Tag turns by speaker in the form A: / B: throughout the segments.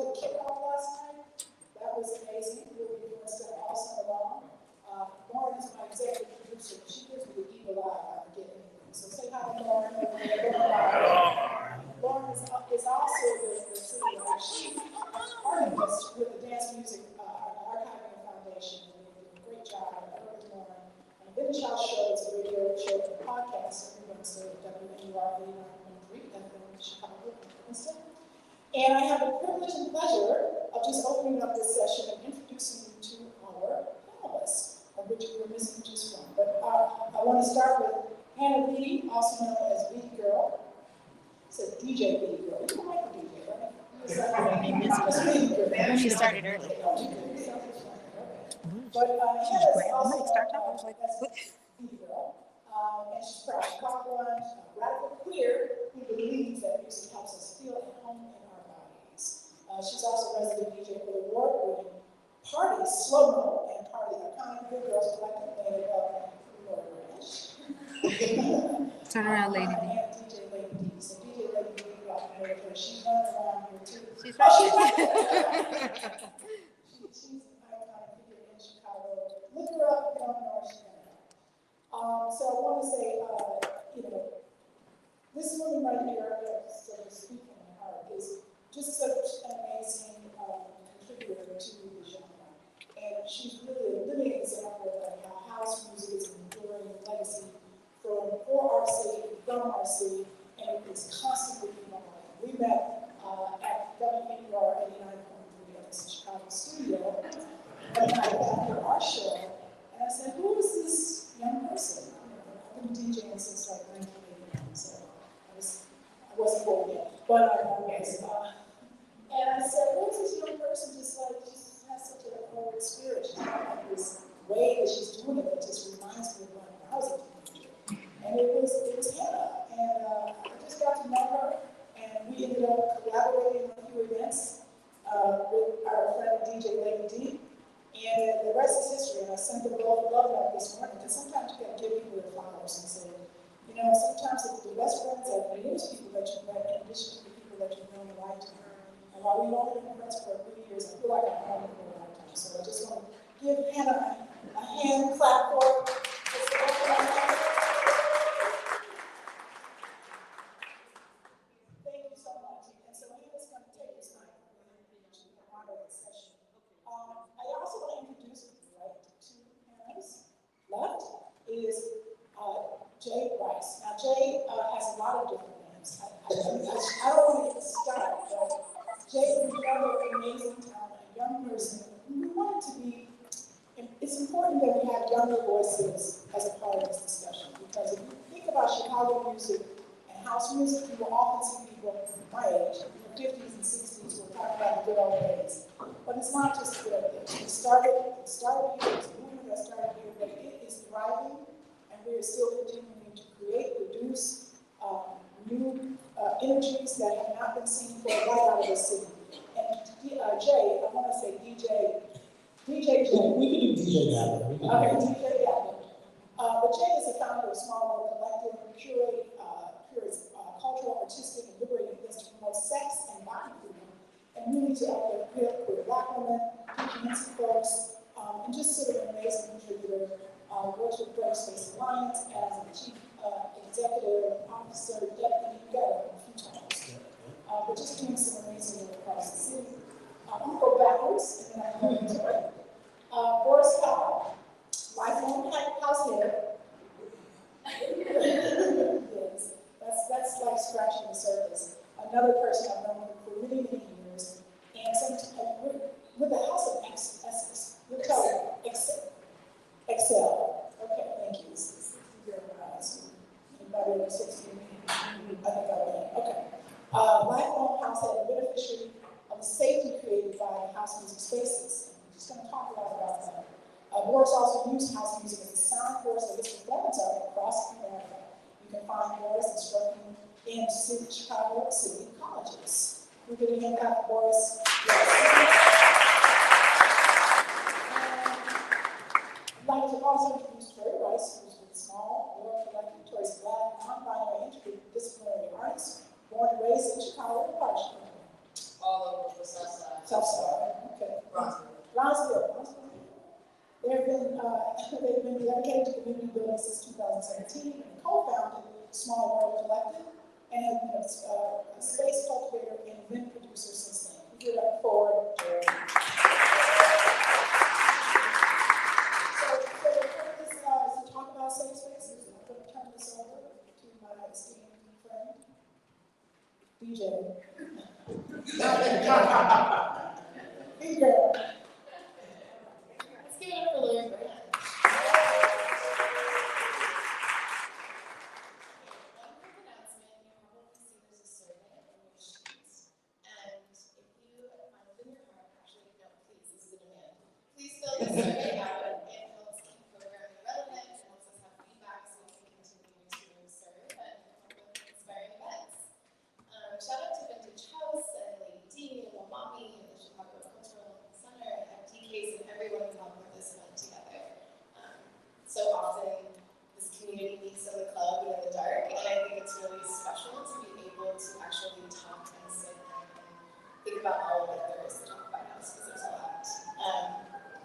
A: the kickoff last night. That was amazing. We'll be doing stuff all summer long. Lauren is my executive producer. She gives me the evil eye if I forget anything. So say hi to Lauren. Lauren is also the city she's archivist with the Dance Music Archiving Foundation. And they do a great job. I work with Lauren. And the Vintage House Show is a radio show and podcast every Wednesday at WNUR 89.3 FM Chicago, Winston. And I have the privilege and pleasure of just opening up this session and introducing you to our panelists, of which we were missing just one. But I want to start with Hannah Beatty, also known as Beatty Girl. It says DJ Beatty Girl. You don't like the DJ, right?
B: She started early.
A: But Hannah is also Beatty Girl. And she's proud Chicagoan, radical queer, who believes that music helps us feel at home in our bodies. She's also resident DJ for the award-winning Party Slow Mo and Party Iconic Good Girls Collective made up Lord Ranch.
B: Turn around, Lady D.
A: And DJ Lady D. So DJ Lady D, you got to know her. She's running around here too.
B: She's right.
A: She's an iconic figure in Chicago. Look her up if you don't know her. She's so I want to say, this woman right here, so to speak from my heart, is just such an amazing contributor to the genre. And she's really a living example of how house music is an enduring legacy for our city, from our city, and it is constantly evolving. We met at WNUR 89.3 at the Chicago studio one night after our show, and I said, who is this young person? I've been DJing since like 1989, so I wasn't born yet, but I was. And I said, who's this young person just has such an old spirit? She's got like this way that she's doing it that just reminds me of when I was a teenager. And it was Hannah. And I just got to know her, and we ended up collaborating on a few events with our friend DJ Lady D. And the rest is history. And I sent the love note this morning, because sometimes you got to give people their flowers and say, sometimes the best friends are the newest people that you've met, in addition to the people that you've known in lifetime. And while we've only been friends for a few years, I feel like I've known her for a lifetime. So I just want to give Hannah a hand clap for her. Thank you so much. And so Hannah's going to take this night to honor this session. I also want to introduce you, right, to Hannah's left is Jay Rice. Now, Jay has a lot of different names. I don't want to get started, but Jay is another amazing talent, a young person. We wanted to be, it's important that we have younger voices as a part of this discussion, because if you think about Chicago music and house music, you will often see people my age, in the 50s and 60s, who are talking about the good old days. But it's not just the good old days. It started here, it's a movement that started here, but it is thriving, and we are still continuing to create, produce new energies that have not been seen for right out of the city. And Jay, I want to say DJ Jay.
C: We can do DJ Gabbard.
A: Okay, DJ Gabbard. But Jay is the founder of Small World Collective, who curates cultural, artistic, and liberating events to promote sex and body freedom, and really to uplift queer Black women, community folks, and just sort of an amazing contributor. Works with Brave Space Alliance as a chief executive officer, deputy, a few times. But just doing some amazing work across the city. I'm going to go backwards, and then I'm going to it. Boris Powell, lifelong house head. Yes, that's like scratching the surface. Another person I've known for many, many years, and with the House of Essex, with Excel. Okay, thank you. This is your eyes. Anybody over 16? I think I will. Okay. Lifelong house head and beneficiary of the safety created by the house music spaces. I'm just going to talk a lot about that. Boris also used house music as a sound force of his performance art across America. You can find Boris instructing in Chicago City colleges. We're going to hand out Boris. Yes. I'd like to also introduce Tori Rice, who's with Small World Collective. Tori's Black, non-binary, interdisciplinary artist, born and raised in Chicago, part of Chicago.
D: All over the South Side.
A: South Star, okay. Roswell. They've been dedicated to community building since 2017 and co-founded Small World Collective and have been a space cultivator and event producer since then. We give it up for Jerry. So the purpose is to talk about safe spaces. I'm going to turn this over to my esteemed friend, DJ. Hey, girl.
D: Let's give it up for Lauren Grant. One quick announcement, you probably see there's a survey on your sheets. And if you find it in your heart, actually, no, please, this is a demand. Please fill the survey out. It helps keep programming relevant and helps us have feedback so we can continue to serve and come up with inspiring events. Shout out to Vintage House and Lady D and Wamami and the Chicago Cultural Center and DKs and everyone who helped put this event together. So often, this community meets in the club and in the dark, and I think it's really special to be able to actually talk and sit and think about all that there is to talk about now, because there's a lot.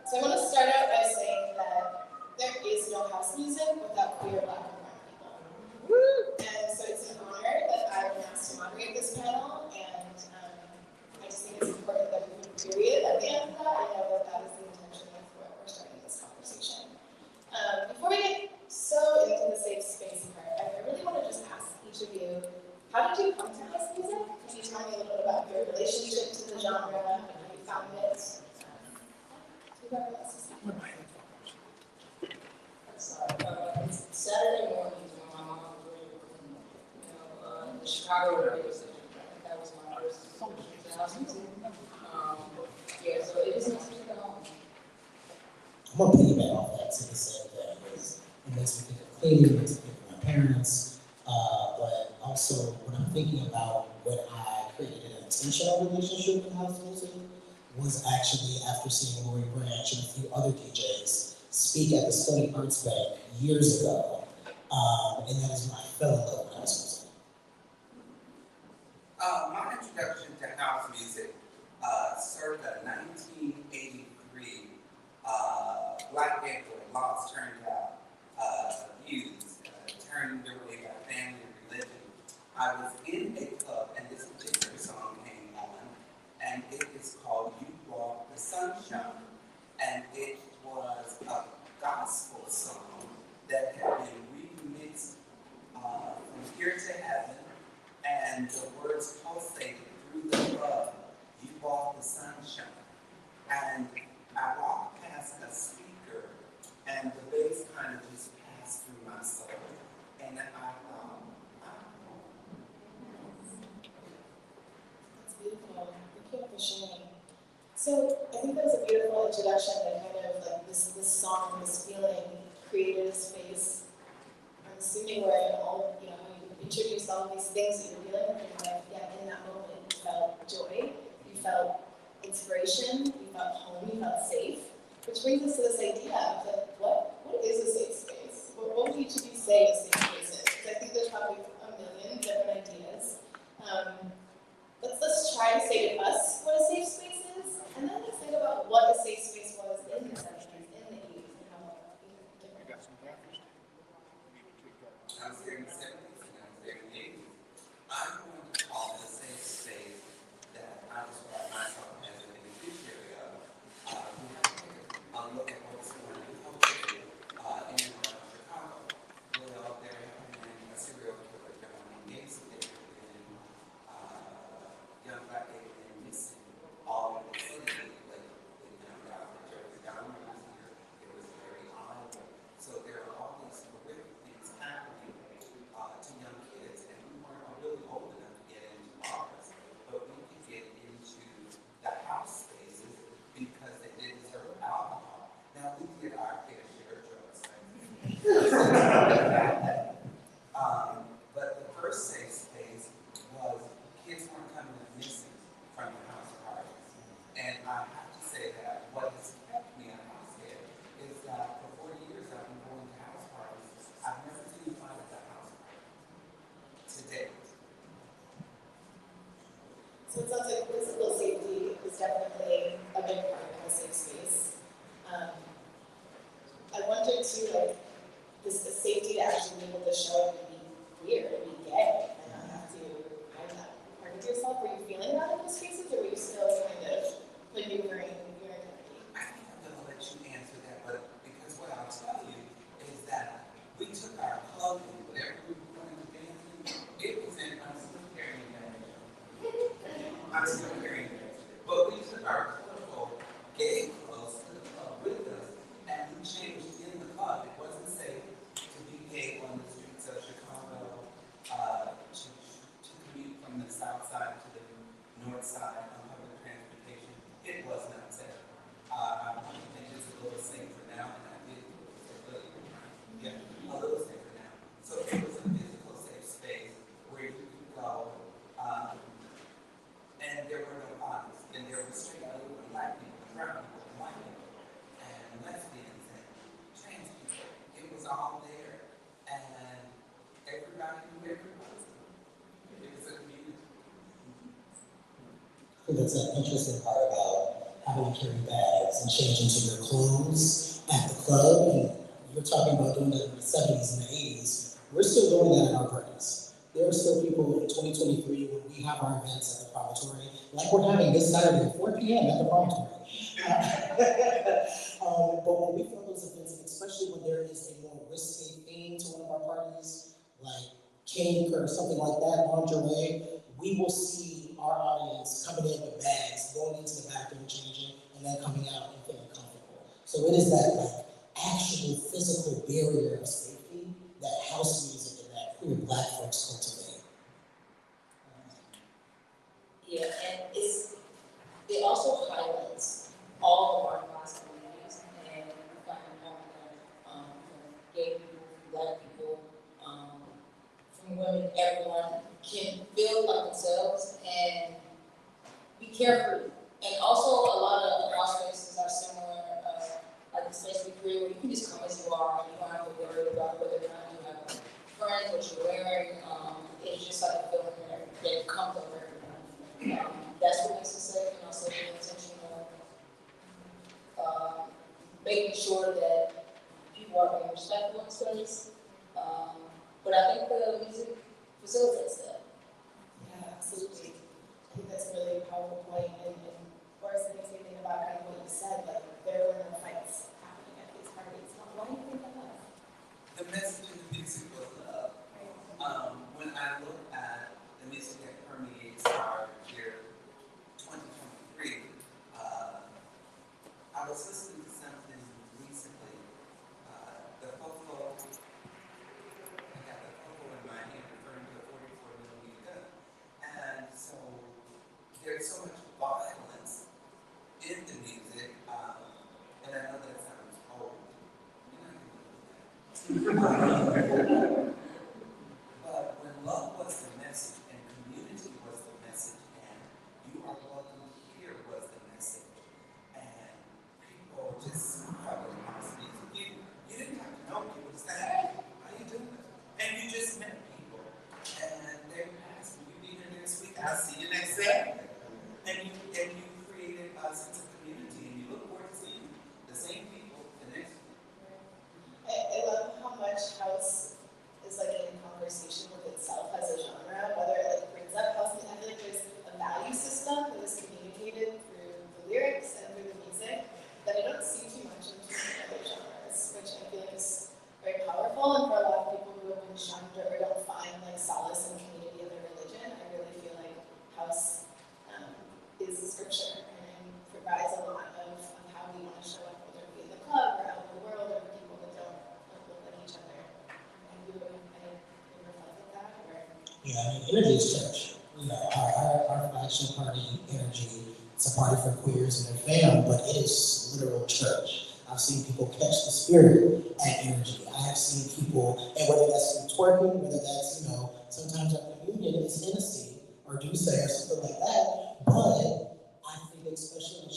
D: So I want to start out by saying that there is no house music without queer Black and brown people. And so it's an honor that I've been asked to moderate this panel, and I just think it's important that we put a period at the end of that. I know that that is the intention of what we're starting this conversation. Before we get so into the safe space part, I really want to just ask each of you, how did you come to house music? Can you tell me a little bit about your relationship to the genre and how you found it? Whoever wants to start.
E: It's Saturday mornings when my mom was ready to clean up. The Chicago radio station. That was my first exposure to house music. Yeah, so it just makes me feel home.
C: I'm gonna piggyback off that to the same thing, because it makes me think of cleaning, it makes me think of my parents, but also when I'm thinking about when I created an intentional relationship with house music was actually after seeing Lori Branch and a few other DJs speak at the Study Arts Bank years ago, and that is when I fell in love with house music.
F: My introduction to house music, circa 1983, Black April, laws turned out, abused, turned away by family and religion. I was in a club and this particular song came on, and it is called You Walk the Sunshine. And it was a gospel song that had been remixed from Here to Heaven, and the words pulsated through the club. You walk the sunshine. And I walked past a speaker, and the bass kind of just passed through my soul. And I thought,
D: That's beautiful. Thank you for sharing. So I think that was a beautiful introduction and kind of like this song, this feeling created a space. I'm assuming where in all, you introduced all of these things that you're dealing with in your life, yet in that moment you felt joy, you felt inspiration, you felt home, you felt safe. Which brings us to this idea of like, what is a safe space? What would each of you say a safe space is? Because I think there's probably a million different ideas. Let's try to say to us what a safe space is, and then let's think about what a safe space was in the 70s, in the 80s, and how different.
F: I was there in the 70s and I was there in the 80s. I'm going to call it a safe space that I describe myself as a beneficiary of. We have to take a look at what's going on culturally in and around Chicago. Well, there have been a serial killer, John Gacy, there have been young Black lady named Missing.
C: think that's an interesting part about having to carry bags and change into your clothes at the club. And you're talking about doing that in the 70s and the 80s. We're still doing that in our parties. There are still people in 2023 when we have our events at the promontory, like we're having this Saturday at 4 p.m. at the promontory. But when we throw those events, and especially when there is a more risque theme to one of our parties, like kink or something like that, lingerie, we will see our audience coming in with bags, going into the bathroom, changing, and then coming out and feeling comfortable. So it is that like actual physical barrier of safety that house music and that queer Black folks cultivate.
E: Yeah, and it also highlights all of our class communities, and we find that gay people, Black people, from women, everyone can feel like themselves and be carefree. And also a lot of our spaces are similar, like the space we create where you can just come as you are, and you don't have to worry about whether or not you have friends, what you're wearing. It's just like a feeling that comes over everyone. That's what makes it safe, and also being intentional, making sure that people are being respectful in space. But I think the music facilitates that.
D: Yeah, absolutely. I think that's a really powerful point, and Boris, it makes me think about kind of what you said, like there were no fights happening at these parties. Why do you think that was?
F: The message in the music was love. When I look at the music that permeates our year 2023, I was listening to something recently. The Fofo, I got the Fofo in my hand referring to a 44mm gun. And so there's so much violence in the music, and I know that sounds old. But when love was the message and community was the message and you are welcome here was the message and people just smiled and honestly you didn't have to know people, just say, hey, how you doing? And you just met people and they asked, will you be here next week? I'll see you next Saturday. And you created a sense of community and you look forward to seeing the same people the next week.
D: I love how much house is like in conversation with itself as a genre, whether it like brings up house music. I feel like there's a value system that is communicated through the lyrics and through the music that I don't see too much in too many other genres, which I feel like is very powerful. And for a lot of people who have been shunned or don't find like solace in the community of their religion, I really feel like house is the scripture and provides a lot of how we want to show up, whether it be in the club or out in the world or with people that don't look like each other. And you reflect that, or?
C: Yeah, I mean, Energy is church. You know, our flagship party, Energy, it's a party for queers and their fam, but it is literal church. I've seen people catch the spirit at Energy. I have seen people, and whether that's twerking, whether that's, you know, sometimes our communion is Hennessy or Douce or something like that. But I think especially in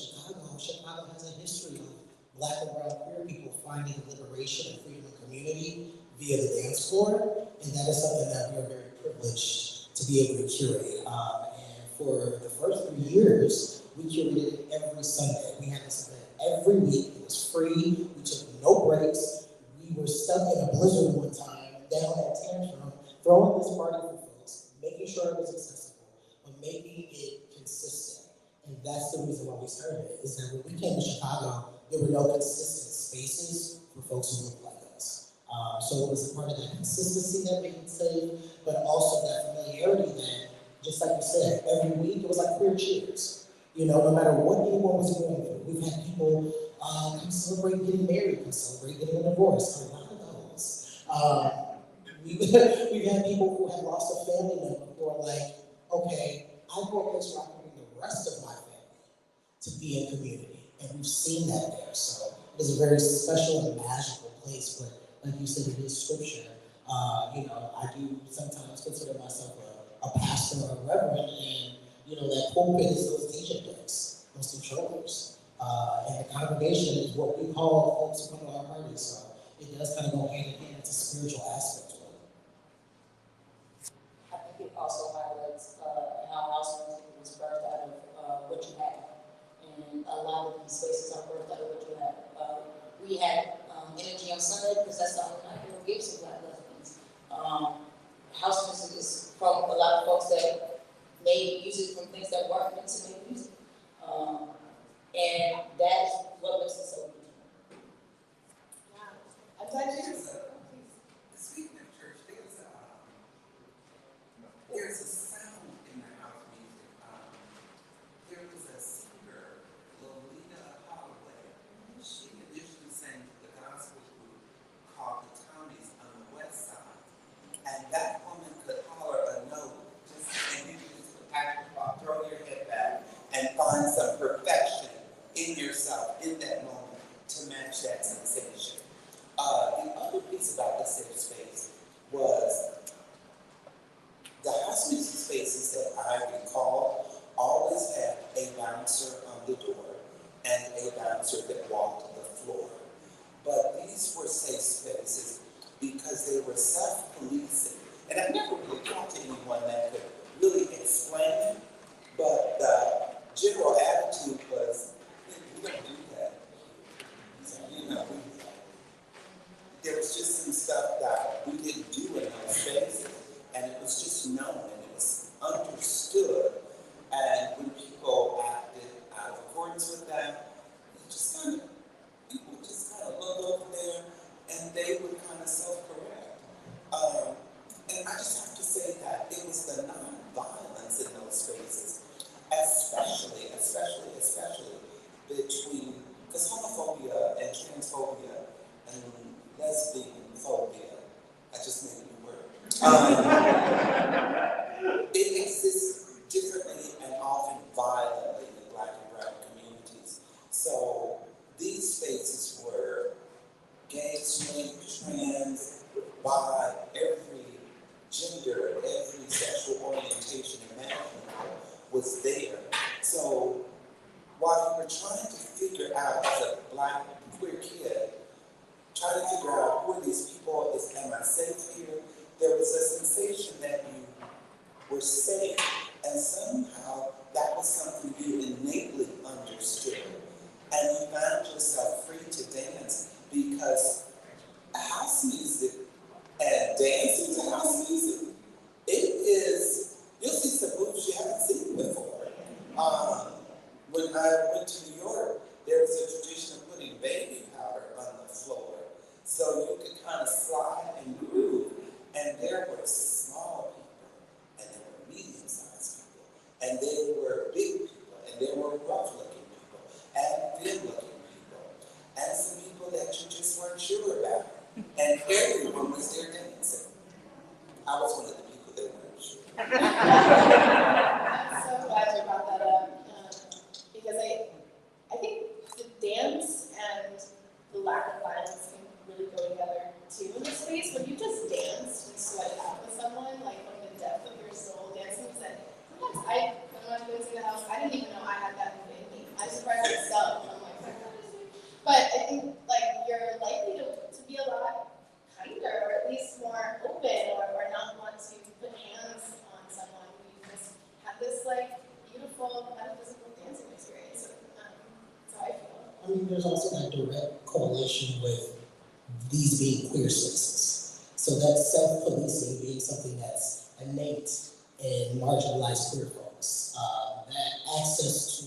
C: Chicago has a history of Black and brown queer people finding liberation and freedom and community via the dance floor, and that is something that we are very privileged to be able to curate. And for the first 3 years, we curated it every Sunday. We had this event every week. It was free. We took no breaks. We were stuck in a blizzard one time down at Tantrum, throwing this party for folks, making sure it was accessible, but making it consistent. And that's the reason why we started it, is that when we came to Chicago, there were no consistent spaces for folks who look like us. So it was a part of that consistency that made it safe, but also that familiarity that, just like you said, every week it was like queer cheers. You know, no matter what anyone was going through, we've had people come celebrate getting married, come celebrate getting a divorce, a lot of those. We've had people who have lost a family member who are like, okay, I grew up this where I can bring the rest of my family to be in community. And we've seen that there. So it is a very special and magical place, but like you said, it is scripture. You know, I do sometimes consider myself a pastor or a reverend, and you know, that pulpit is those DJ decks, those controllers. And the congregation is what we call folks who come to our parties. So it does kind of go hand in hand. It's a spiritual aspect to it.
E: I think it also highlights how house music was birthed out of these spaces are worth that what you have. We had energy on Sunday because that's the only night we will give some Black lesbians. House music is from a lot of folks that made music from things that weren't meant to make music. And that is what makes it so beautiful.
D: I'm glad you just,
F: Speaking of church, there's a sound in the house music. There was a singer, Lolita Holloway. She initially sang the gospel group called the Tommies on the West Side. And that woman could holler a note, and you could just throw your head back and find some perfection in yourself in that moment to match that sensation. The other piece about the safe space was the house music spaces that I recall always had a bouncer on the door and a bouncer that walked the floor. But these were safe spaces because they were self-policing. And I never really talked to anyone that could really explain it, but the general attitude was, we don't do that. So, there was just some stuff that we didn't do in those spaces, and it was just known and it was understood. And when people acted out of accordance with that, people just kind of look over there and they would kind of self-correct. And I just have to say that it was the non-violence in those spaces, especially between, because homophobia and transphobia and lesbian phobia, I just made a new word. It exists differently and often violently in Black and brown communities. So these spaces were gay, straight, trans, bi, every gender, every sexual orientation imaginable was there. So while you were trying to figure out as a Black queer kid, trying to figure out who are these people, am I safe here? There was a sensation that you were safe, and somehow that was something you innately understood. And you found yourself free to dance because house music and dancing to house music, you'll see some moves you haven't seen before. When I went to New York, there was a tradition of putting baby powder on the floor. So you could kind of slide and groove. And there were small people, and there were medium-sized people, and there were big people, and there were rough-looking people, and thin-looking people, and some people that you just weren't sure about. And everyone was there dancing. I was one of the people that weren't sure.
D: I'm so glad you brought that up, because I think the dance and the lack of violence can really go together too in this space. When you just dance and sweat out with someone, like from the depth of your soul, dancing, that sometimes when I was going to the house, I didn't even know I had that in me. I surprised myself. I'm like, but I think like you're likely to be a lot kinder, or at least more open, or not want to put hands on someone who you just have this like beautiful metaphysical dancing experience. That's how I feel.
C: I mean, there's also that direct correlation with these being queer spaces. So that self-policing being something that's innate in marginalized queer folks. That access to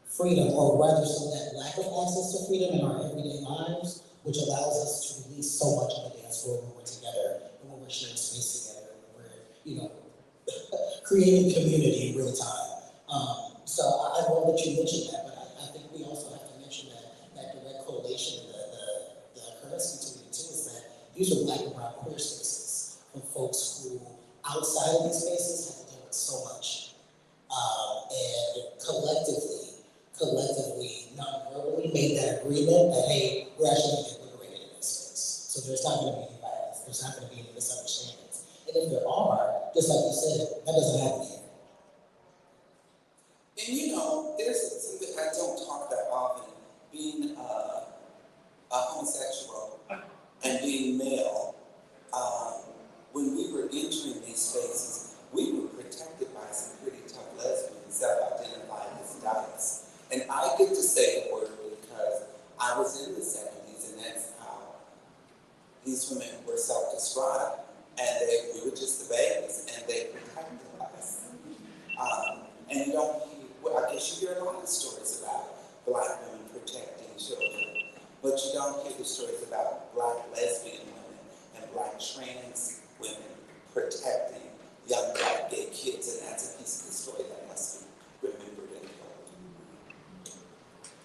C: freedom, or rather so that lack of access to freedom in our everyday lives, which allows us to release so much on the dance floor when we're together, and when we're sharing space together, and we're, creating community in real time. So I love that you mentioned that, but I think we also have to mention that direct correlation, the occurrence between the two is that these are Black and brown queer spaces for folks who outside of these spaces have to deal with so much. And collectively, non-verbally made that agreement that, hey, we're actually going to get liberated in this space. So there's not going to be any violence, there's not going to be any misunderstandings. And if there are, just like you said, that doesn't happen here.
F: And there's something I don't talk that often, being a homosexual and being male. When we were entering these spaces, we were protected by some pretty tough lesbians self-identified as dykes. And I get to say the word I was in the 70s, and that's how these women were self-described. And we were just the babies, and they protected us. And you don't hear, well, I guess you hear a lot of stories about Black women protecting children, but you don't hear the stories about Black lesbian women and Black trans women protecting young Black gay kids, and that's a piece of the story that must be remembered and told.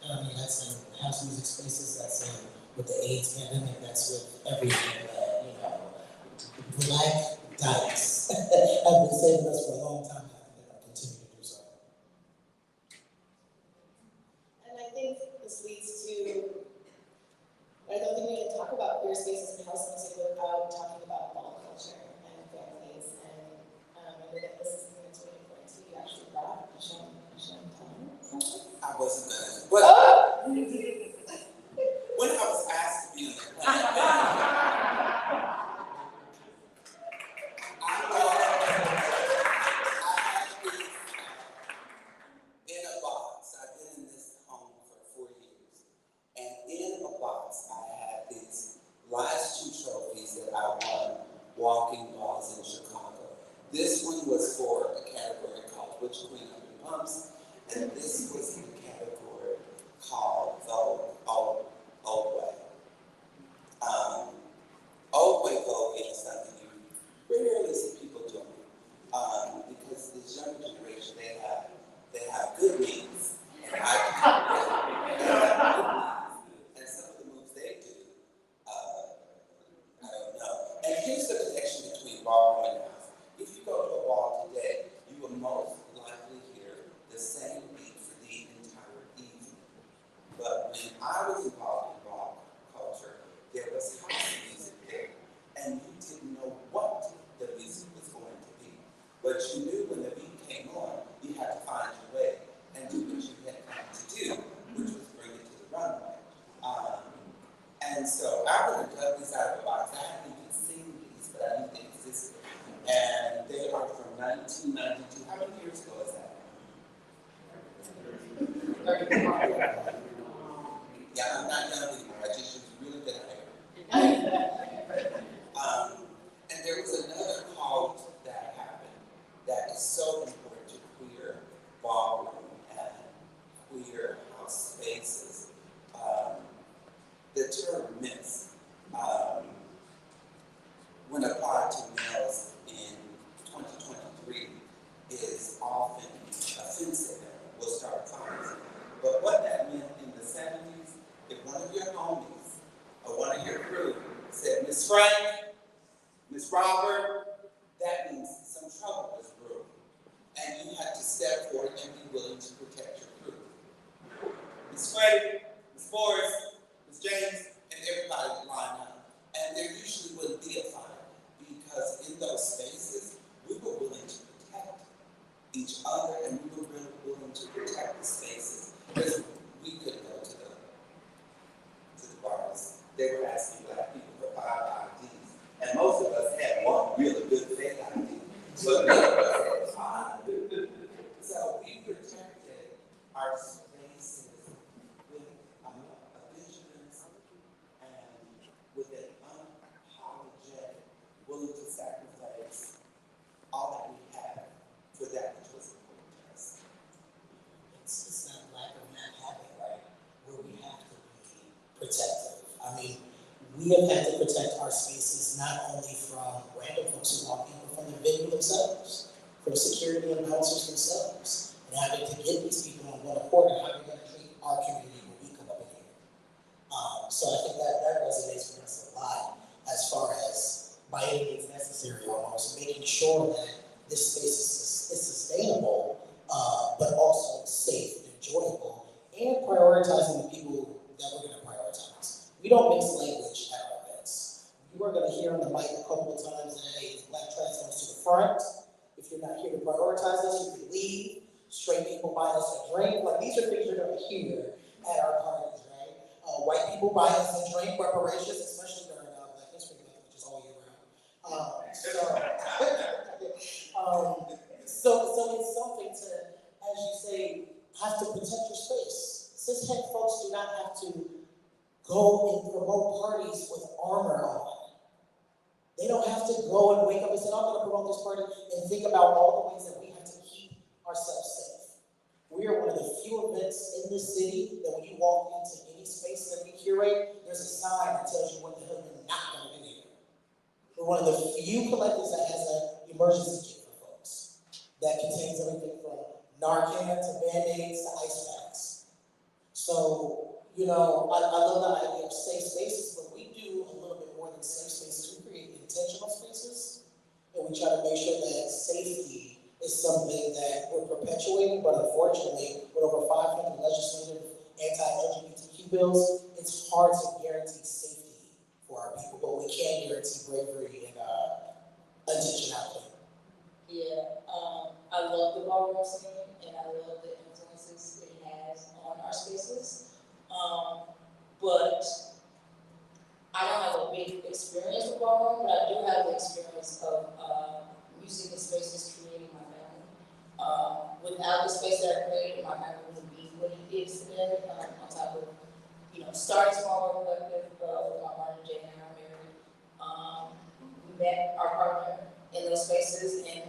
C: I mean, that's in house music spaces, that's in with the AIDS pandemic, that's with everything that, you know, Black dykes have been saving us for a long time now, and they're going to continue to do so.
D: And I think this leads to, I don't think we can talk about queer spaces and house music without talking about ball culture and families. And I know that this is something that's really important to you. You actually brought Michelle Tanner.
F: I wasn't gonna, but when I was asked to be on the planet, I had this in a box. I've been in this home for 4 years. And in a box, I had these last 2 trophies that I won walking balls in Chicago. This one was for a category called Which Queen Up in Pumps, and this was in the category called the Old Way. Old Way voguing is something you rarely see people doing, because this younger generation, they have good knees, and and some of the moves they do, I don't know. And here's the connection between ballroom and house. If you go to a ball today, you will most likely hear the same beat for the entire evening. But when I was involved in ball culture, there was house music there, and you didn't know what the music was going to be. But you knew when the beat came on, you had to find your way and do what you had come to do, which was bring it to the runway. And so I would have dug these out of the box. I hadn't even seen these, but I knew they existed. And they are from 1992. How many years ago is that? Yeah, I'm not young anymore. I just was really good at hair. And there was another cult that happened that is so important to queer ballroom and queer house spaces. The term mix, when applied to males in 2023, is often offensive and will start fights. But what that meant in the 70s, if one of your homies or one of your crew said, Miss Frank, Miss Robert, that means some trouble was brewing. And you had to step forward and be willing to protect your crew. Miss Frank, Miss Forrest, Miss James, and everybody would line up. And there usually wouldn't be a fight because in those spaces, we were willing to protect each other and we were really willing to protect the spaces because we couldn't go to the bars. They were asking Black people for 5 IDs, and most of us had one really good fake ID, but none of us had 5. So we protected our spaces with a vigilance and with an unapologetic, willing to sacrifice all that we had for that which was important to us.
C: It's that lack of not having, right, where we have to be protective. I mean, we have had to protect our spaces not only from random folks who walk in, but from the venue themselves, from security and bouncers themselves, and having to get these people on one accord and how we're going to treat our community when we come up in here. So I think that resonates with us a lot as far as by any means necessary almost, making sure that this space is sustainable, but also safe and enjoyable, and prioritizing the people that we're going to prioritize. We don't mix language at our events. You are going to hear on the mic a couple of times that, hey, Black trans folks to the front. If you're not here to prioritize us, you can leave. Straight people buy us a drink. Like, these are things you're going to hear at our parties, right? White people buy us a drink, reparations, especially during Black History Month, which is all year round. So it's something to, as you say, have to protect your space. Cis-het folks do not have to go and promote parties with armor on. They don't have to go and wake up and say, I'm gonna promote this party and think about all the ways that we have to keep ourselves safe. We are one of the few events in the city that when you walk into any space that we curate, there's a sign that tells you what the hell you're not gonna do here. We're one of the few collectives that has an emergency kit for folks that contains everything from Narcan to Band-Aids to ice packs. So, I love the idea of safe spaces, but we do a little bit more than safe spaces. We create intentional spaces, and we try to make sure that safety is something that we're perpetuating, but unfortunately, with over 500 legislative anti-LGBTQ bills, it's hard to guarantee safety for our people, but we can guarantee bravery and intentionality.
E: Yeah, I love the ballroom scene, and I love the influences it has on our spaces. But I don't have a big experience with ballroom, but I do have the experience of music and spaces creating my family. Without the space that I created, my family wouldn't be what it is today. On top of, starting small collective with my partner Jay and I married. We met our partner in those spaces, and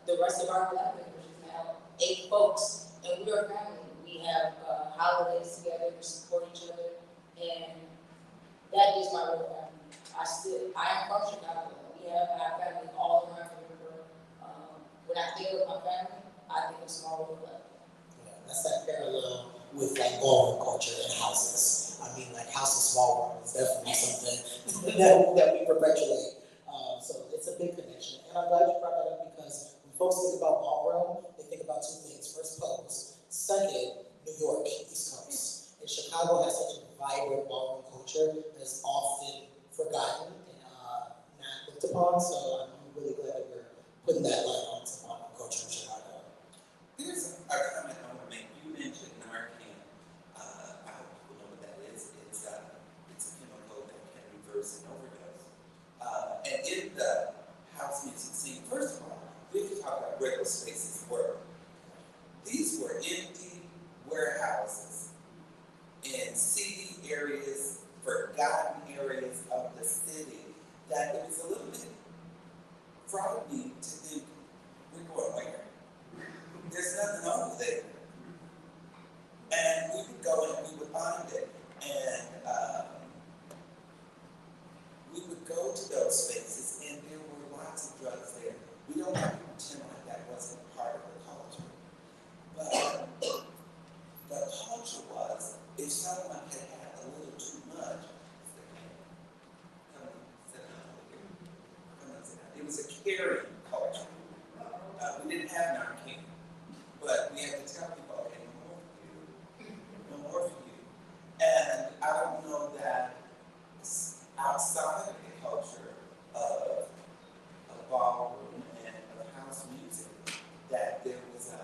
E: the rest of our collective, which is now 8 folks, and we're a family. We have holidays together, we support each other, and that is my real family. I am from Chicago. We have our family all around the river. When I think of my family, I think of small little collective.
C: Yeah, that's that parallel with like ballroom culture and houses. I mean, like House of Small World is definitely something that we perpetuate. So it's a big connection. And I'm glad you brought that up because when folks think about ballroom, they think about 2 things. First, pose. Second, New York, East Coast. And Chicago has such a vibrant ballroom culture that is often forgotten and not looked upon. So I'm really glad that we're putting that light on ballroom culture in Chicago.
F: Here's a comment I want to make. You mentioned Narcan. I hope people know what that is. It's a chemical that can reverse an overdose. And in the house music scene, first of all, we have to talk about where those spaces were. These were empty warehouses in seedy areas, forgotten areas of the city, that it was a little bit frightening to think, we're going where? There's nothing over there. And we would go and we would find it. And we would go to those spaces and there were lots of drugs there. We don't have to pretend like that wasn't part of the culture. But the culture was, if someone had had a little too much, it was a caring culture. We didn't have Narcan, but we had to tell people, okay, no more for you. And I don't know that outside of the culture of ballroom and of house music, that there was a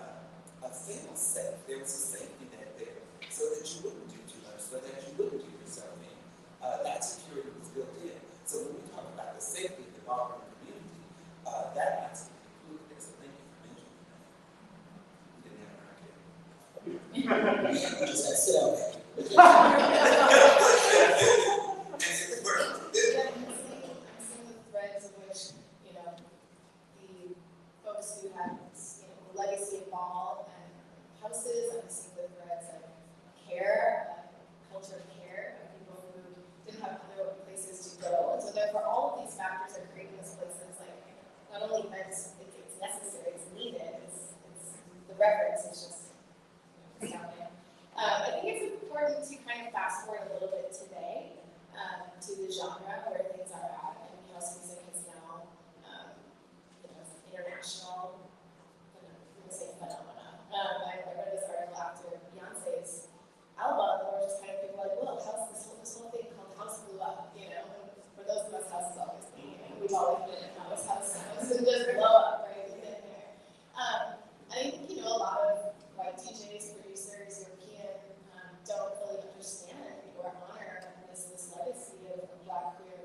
F: fail safe, there was a safety net there, so that you wouldn't do too much, so that you wouldn't do yourself in. That security was built in. So when we talk about the safety of the ballroom community, that has to be included. So thank you for mentioning that. We didn't have an idea.
C: We just had to sit out there.
F: And it worked.
D: I'm seeing the threads in which, the folks who have, the legacy of ball and houses, I'm seeing the threads of care, culture of care, of people who didn't have other places to go. And so therefore, all of these factors are creating this place that's like, not only meant, it's necessary, it's needed, it's the reference is just astounding. I think it's important to kind of fast forward a little bit today to the genre where things are at, and house music is now, international, I'm going to say phenomena. I read this article after Beyonce's album, where just kind of people like, well, this whole thing called house blew up, and for those of us, house is obviously, we've always been in house and just blow up right within there. I think, a lot of white DJs, producers, European, don't fully understand or honor this legacy of Black queer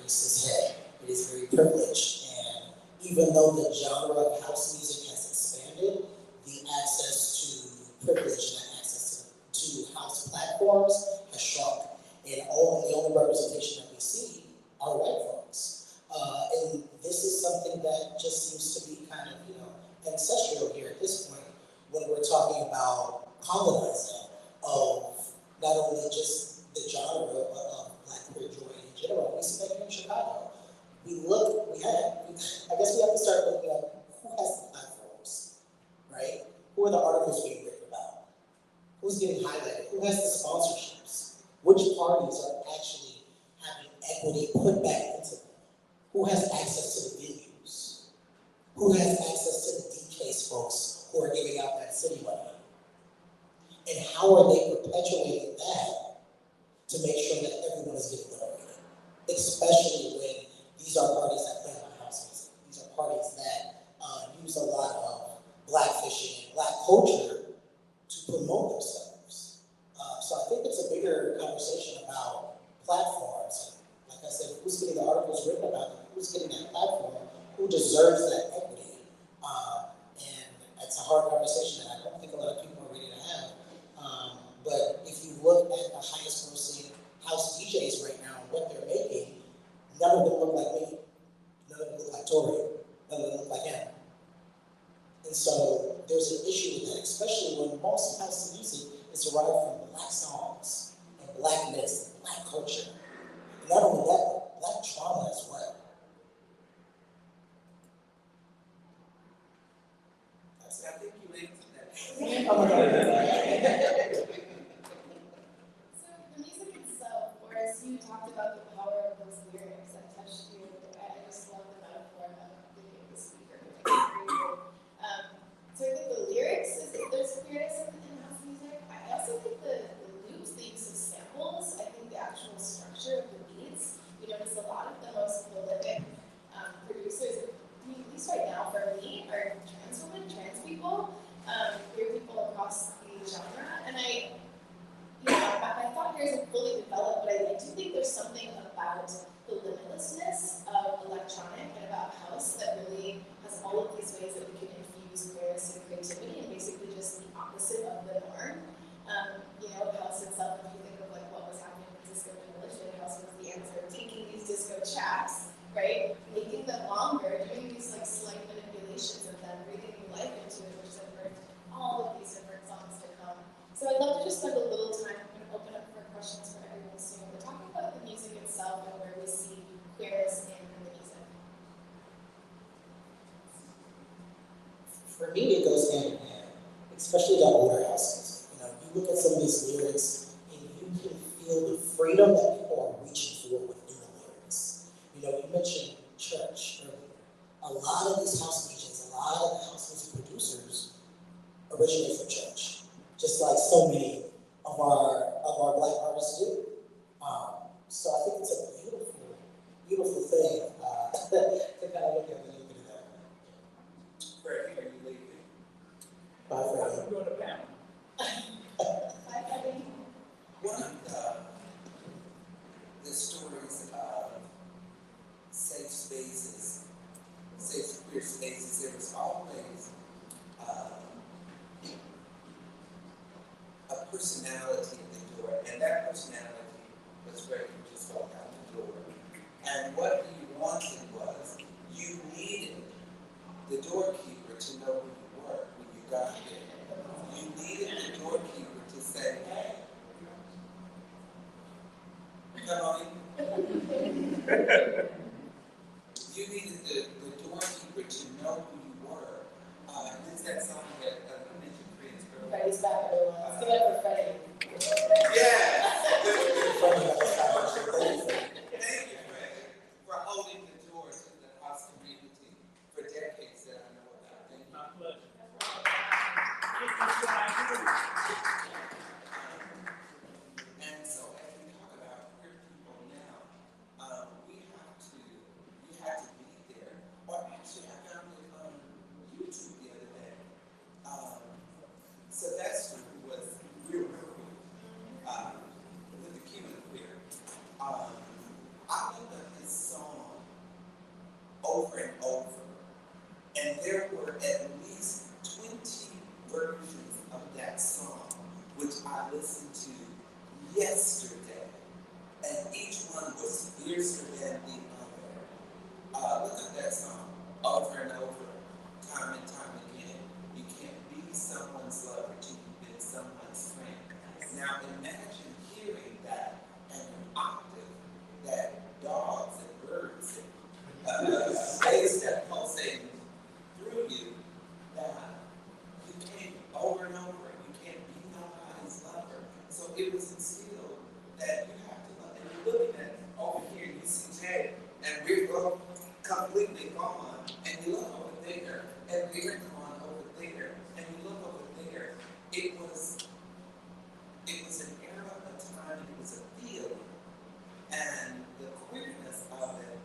C: racist head. It is very privileged, and even though the genre of house music has expanded, the access to privilege and access to house platforms has shrunk. And the only representation that we see are white folks. And this is something that just seems to be kind of, ancestral here at this point when we're talking about colonizing of not only just the genre, but of Black queer joy in general. We see that here in Chicago. I guess we have to start looking at who has the platforms, right? Who are the articles being written about? Who's getting highlighted? Who has the sponsorships? Which parties are actually having equity put back into them? Who has access to the venues? Who has access to the DCASE folks who are giving out that city money? And how are they perpetuating that to make sure that everyone is getting motivated? Especially when these are parties that play on house music. These are parties that use a lot of Black fishing and Black culture to promote themselves. So I think it's a bigger conversation about platforms. Like I said, who's getting the articles written about them? Who's getting that platform? Who deserves that equity? And it's a hard conversation that I don't think a lot of people are ready to have. But if you look at the highest grossing house DJs right now and what they're making, none of them look like me. None of them look like Tori. None of them look like him. And so there's an issue with that, especially when most house music is derived from Black songs and Blackness and Black culture. And not only that, but Black trauma as well.
F: I think you answered that.
C: Oh my God.
D: So the music itself, whereas you talked about the power of those lyrics that touched you, I just love the metaphor of thinking of the speaker. So I think the lyrics, there's queerness in house music. I also think the loops, the use of samples, I think the actual structure of the beats, you notice a lot of the most prolific producers, at least right now for me, are trans women, trans people, queer people across the genre. And my thought here isn't fully developed, but I do think there's something about the limitlessness of electronic and about house that really has all of these ways that we can infuse queerness and creativity and basically just the opposite of the norm. House itself, if you think of like what was happening with disco demolition, house was the answer, taking these disco tracks, right, making them longer, doing these like slight manipulations of them, breathing new life into it, which has birthed all of these different songs to come. So I'd love to just spend a little time and open up for questions for everyone soon. We're talking about the music itself and where we see queerness in the music.
C: For me, it goes hand in hand, especially the older houses. You look at some of these lyrics, and you can feel the freedom that people are reaching for within the lyrics. You mentioned church earlier. A lot of these house DJs, a lot of the house music producers originate from church, just like so many of our Black artists do. So I think it's a beautiful, beautiful thing to kind of look at when you look at that.
F: Freddie, are you leaving?
C: Bye, Freddie.
G: I'm going to panel.
F: One of the stories of safe spaces, safe queer spaces, there was always a personality at the door, and that personality was Freddie, who just walked out the door. And what he wanted was, you needed the doorkeeper to know who you were when you got there. You needed the doorkeeper to say, hey, come on in. You needed the doorkeeper to know who you were. There's that song that I mentioned Prince earlier.
D: Freddie's back, everyone. Let's give it up for Freddie.
F: Yes!
C: Freddie, thank you.
F: Thank you, Freddie, for holding the door to the house community for decades that I know about. Thank you.
G: My pleasure.
F: And so as we talk about queer people now, we have over and over. And there were at least 20 versions of that song, which I listened to yesterday. And each one was fiercer than the other. Look at that song over and over, time and time again. You can't be someone's lover till you've been someone's friend. Now imagine hearing that and an octave that dogs and birds and space that pulsating through you, that you can't over and over, you can't be nobody's lover. So it was instilled that you have to love. And you're looking at over here, you see Jay, and we're both completely gone, and you look over there, and we're gone over there, and you look over there. It was an era, a time, and it was a feeling, and the queerness of it,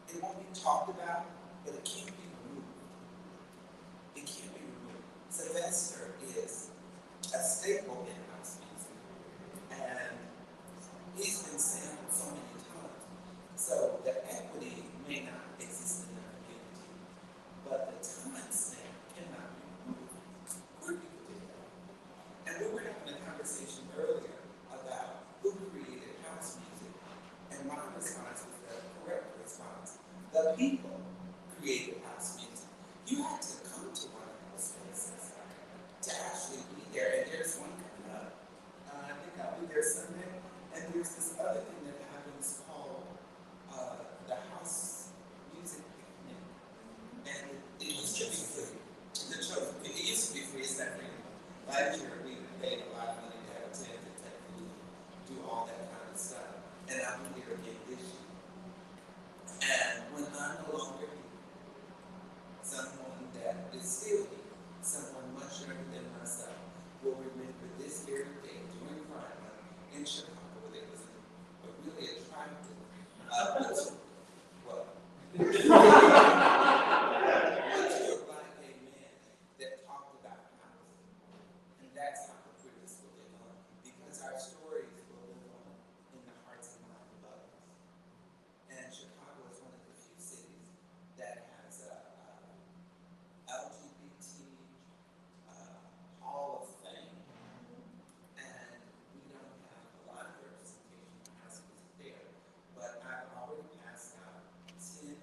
F: it won't be talked about, but it can't be removed. It can't be removed. Sylvester is a staple in house music, and he's been sampled so many times. So the equity may not exist in the community, but the time stamp cannot be removed. Queer people did that. And we were having a conversation earlier about who created house music, and my response was the correct response. The people created house music. You had to come to one of those spaces to actually be there. And there's one coming up. I think I'll be there Sunday. And there's this other thing that happens called the house music picnic. And it used to be free. The chosen. It used to be free. It's not free. Last year we paid a lot of money to have a tent and take food, do all that kind of stuff. And I'll be there again this year. And when I'm no longer here, someone that is still here, someone much younger than myself, will remember this very day during Pride Month in Chicago. There was a really attractive, mature black gay man that talked about house. And that's how the queerness will live on, because our stories will live on in the hearts and minds of others. And Chicago is one of the few cities that has a LGBT Hall of Fame, and we don't have a lot of representation in house music there. But I've already passed out 10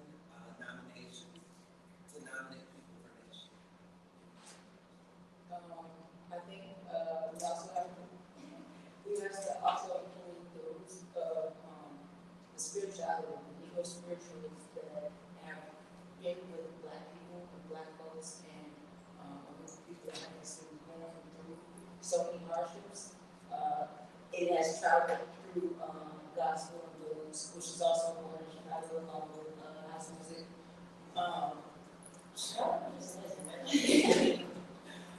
F: nominations to nominate people for next year.
E: I think we have to also include the roots of the spirituality, the Negro spiritualists that have been with Black people and Black folks and with people that have been going through so many hardships. It has traveled through gospel and blues, which is also born in Chicago along with house music.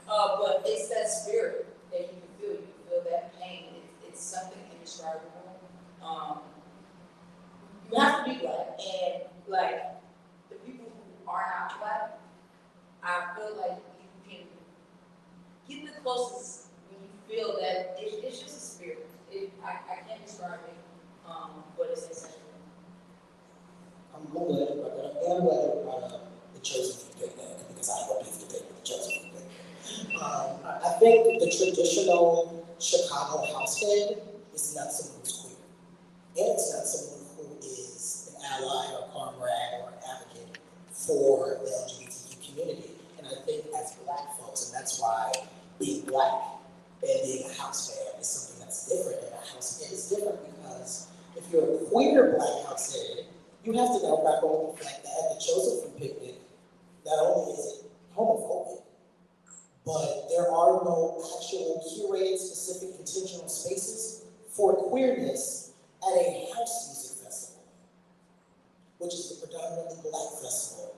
E: But it's that spirit that you can feel. You can feel that pain. It's something indescribable. You have to be Black, and like the people who are not Black, I feel like you can get the closest when you feel that it's just a spirit. I can't describe it, but it's essential.
C: I'm glad you brought that up. And I'm glad you brought up the chosen few picnic, because I hope you have to take the chosen few picnic. I think the traditional Chicago househead is not someone who's queer. And it's not someone who is an ally or comrade or advocate for the LGBTQ community. And I think as Black folks, and that's why being Black and being a house fan is something that's different, and a house head is different, because if you're a queer Black house head, you have to now back on the fact that at the chosen few picnic, not only is it homophobic, but there are no actual curated, specific, intentional spaces for queerness at a house music festival, which is a predominantly Black festival.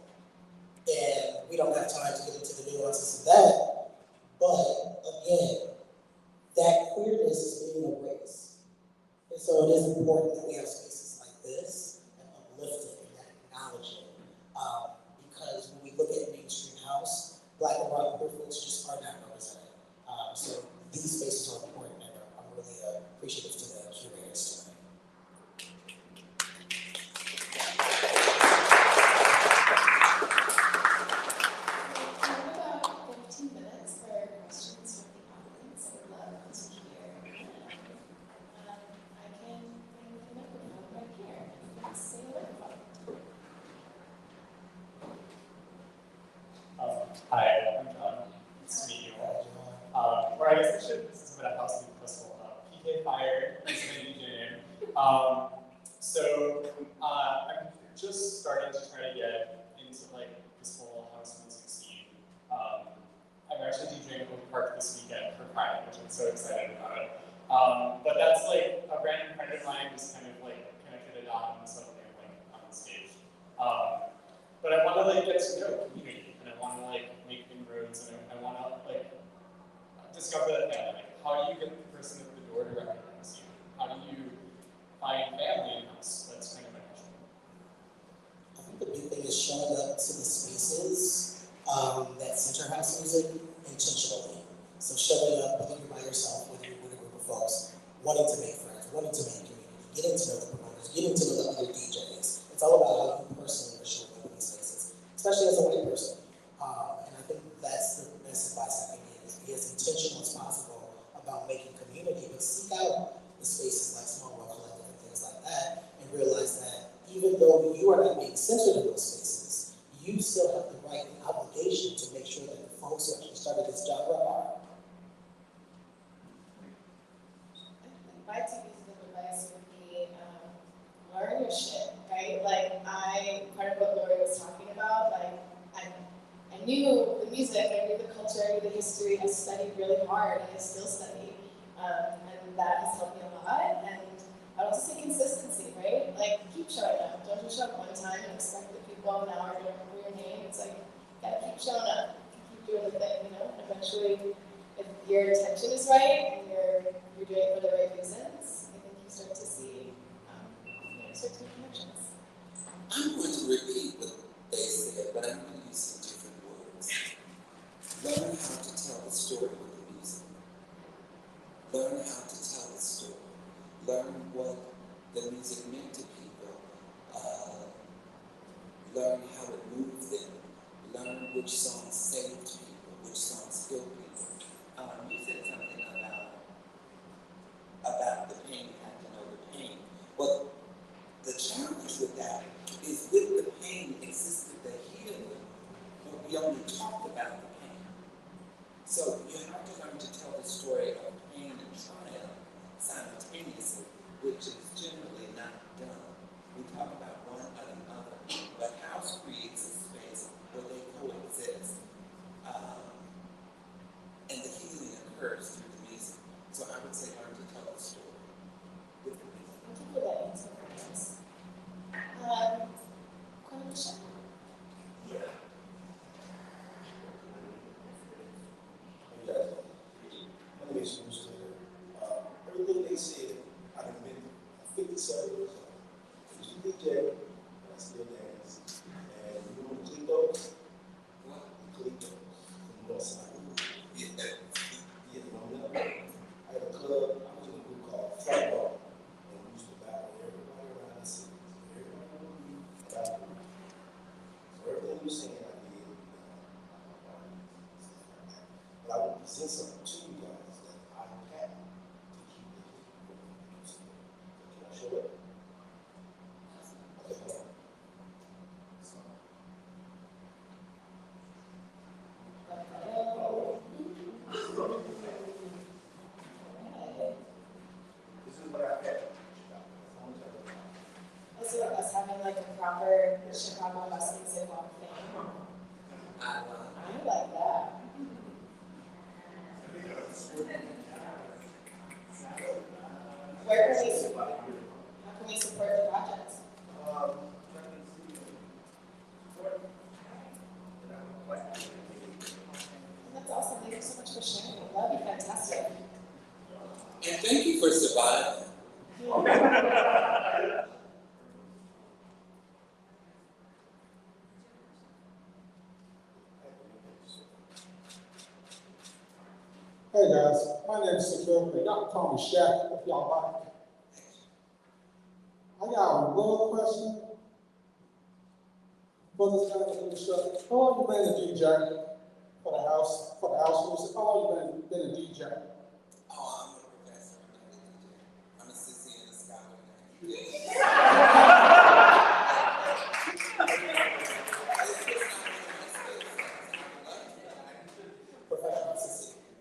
C: And we don't have time to get into the nuances of that, but again, that queerness is being erased. And so it is important that we have spaces like this and uplifting and acknowledging, because when we look at mainstream house, Black and brown queer folks just are not represented. So these spaces are important, and I'm really appreciative to the curators tonight.
G: Fire is my DJ name. I'm just starting to try to get into like this whole house music scene. I'm actually DJing at Oak Park this weekend for Pride, which I'm so excited about. But that's like a random friend of mine who's kind of like connected a dot and something like on the stage. But I want to like get to know the community, and I want to like make inroads, and I want to like discover that family. Like, how do you get the person at the door to recognize you? How do you find family in house? That's kind of my question.
C: I think the big thing is showing up to the spaces that center house music intentionally. So showing up, whether you're by yourself, whether you're with a group of folks, wanting to make friends, wanting to make community, getting to know the promoters, getting to know the other DJs. It's all about how you personally are showing up in these spaces, especially as a white person. And I think that's the best advice I can give, is be as intentional as possible about making community, but seek out the spaces like Small World Collective and things like that, and realize that even though you are not being centered in those spaces, you still have the right and obligation to make sure that the folks who actually started this genre are.
D: My two pieces of advice would be learn your shit, right? Like part of what Lori was talking about, like I knew the music, I knew the culture, I knew the history, I studied really hard and I still study. And that has helped me a lot. And I would also say consistency, right? Like keep showing up. Don't just show up one time and expect that people now are going to remember your name. It's like, gotta keep showing up, keep doing the thing, you know? And eventually, if your intention is right and you're doing it for the right reasons, I think you start to see, start to make connections.
F: I'm going to repeat what they said, but I'm going to use some different words. Learn how to tell the story with the music. Learn how to tell the story. Learn what the music meant to people. Learn how it moved them. Learn which songs saved people, which songs healed people. You said something about the pain, you have to know the pain. Well, the challenge with that is with the pain existed the healing, but we only talked about the pain. So you have to learn to tell the story of pain and triumph simultaneously, which is generally not done. We talk about one or the other, but house creates a space where they coexist. And the healing occurs through the music. So I would say learn to tell the story with the music.
D: Thank you for that answer, Chris. Quenisha?
H: Yeah. My name is Bruce Taylor. Everything they said, I've been 57 years old. I used to DJ, and I still dance. And you know the Clitos?
F: What?
H: The Clitos from the North Side.
F: Yeah.
H: Yeah, you know that? I had a club, I was in a group called Flat Ball, and we used to battle everybody around the city. Everybody would be battle. So everything you're saying, I did. But I will present something to you guys that I have to keep it. So can I show it? Okay, hold on. This is what I had.
D: Also, us having like a proper Chicago bus music walk thing.
F: I
D: like that. Where can we support? How can we support the project? That's awesome. Thank you so much for sharing. That'd be fantastic.
F: And thank you for surviving.
I: Hey guys, my name is Shaquille, and y'all can call me Shaq if y'all like. I got a real question for this kind of industry. How long you been a DJ for the house music? How long you been a DJ?
F: Oh, I'm a professor. I'm a DJ. I'm a sissy and a scholar.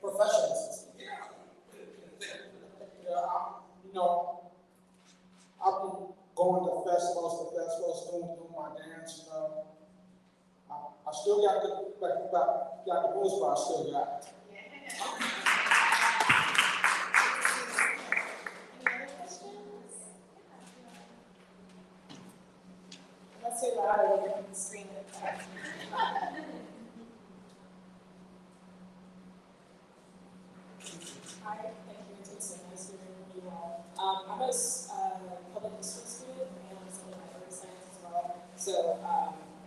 C: Professional.
F: Yeah.
I: Yeah, know, I've been going to festivals, doing my dance, you know. I still got the boost, but I still got it.
D: Any other questions?
A: Let's say louder, we can scream it. Hi, thank you, it's so nice to meet you all. I'm a public history student and I'm studying library science as well. So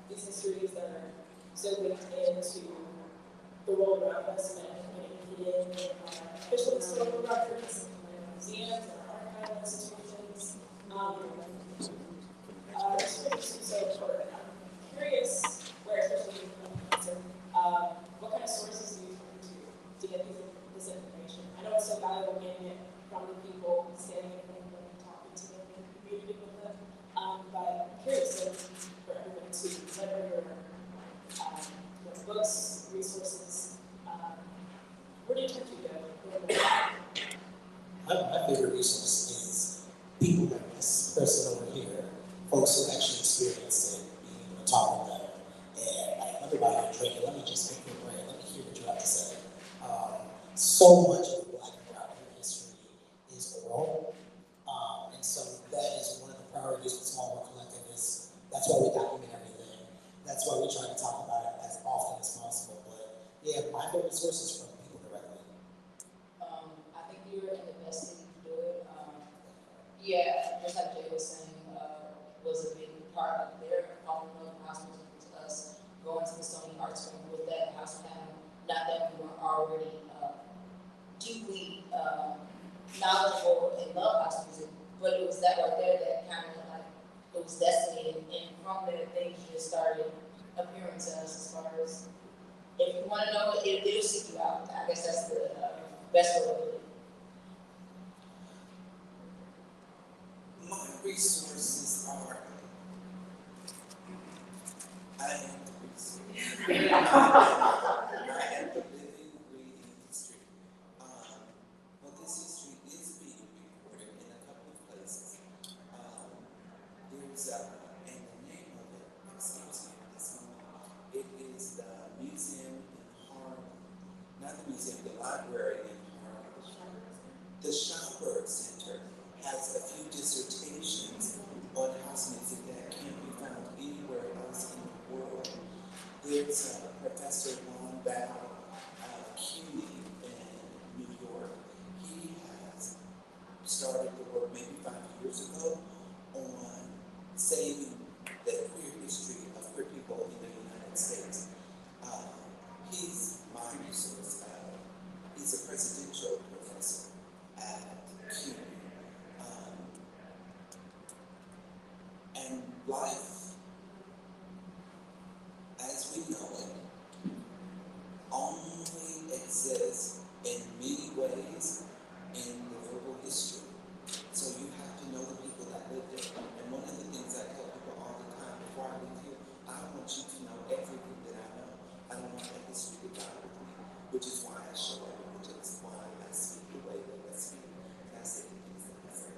A: these histories that are so linked into the world around us and getting hidden in our official historical records, in museums, and archival institutions. This is so important. I'm curious where, especially in cancer, what kind of sources do you turn to get this information? I know it's so valuable getting it from the people, standing in front of them, and talking to them, and communicating with them. But I'm curious for everyone to whatever your books, resources, where do you turn to
C: My favorite resource is people like this person over here, folks who actually experienced it, being able to talk with them, and like, let me buy you a drink, and let me just pick your brain, let me hear what you have to say. So much of Black and Brown history is oral, and so that is one of the priorities with Small World Collective is, that's why we document everything, that's why we try to talk about it as often as possible, but yeah, my favorite source is from people directly.
E: I think you're in the best thing to do it. Yeah, just like Jay was saying, was a big part of their falling in love with house music was us going to the Stony Arts Room with that house band. Not that we weren't already deeply knowledgeable and love house music, but it was that right there that kind of like it was destiny, and from there things just started appearing to us as far as if you want to know it, it'll seek you out. I guess that's the best way to do it.
F: My resources are, I am the resource. I am the living, breathing history. But this history is being recorded in a couple of places. There's, and the name of it escapes me at this moment. It is the museum in Harlem, not the museum, the library in Harlem. The Schomburg Center has a few dissertations on house music that can't be found anywhere else in the world. There's Professor Ron Bell CUNY in New York. He has started the work maybe 5 years ago on saving the queer history of queer people in the United States. He's my resource. He's a presidential professor at CUNY. And life, as we know it, only exists in many ways in the verbal history. So you have to know the people that live there. And one of the things I tell people all the time before I leave here, I want you to know everything that I know. I don't want that history to die with me, which is why I show up, which is why I speak the way that I speak, and I say the things that I say.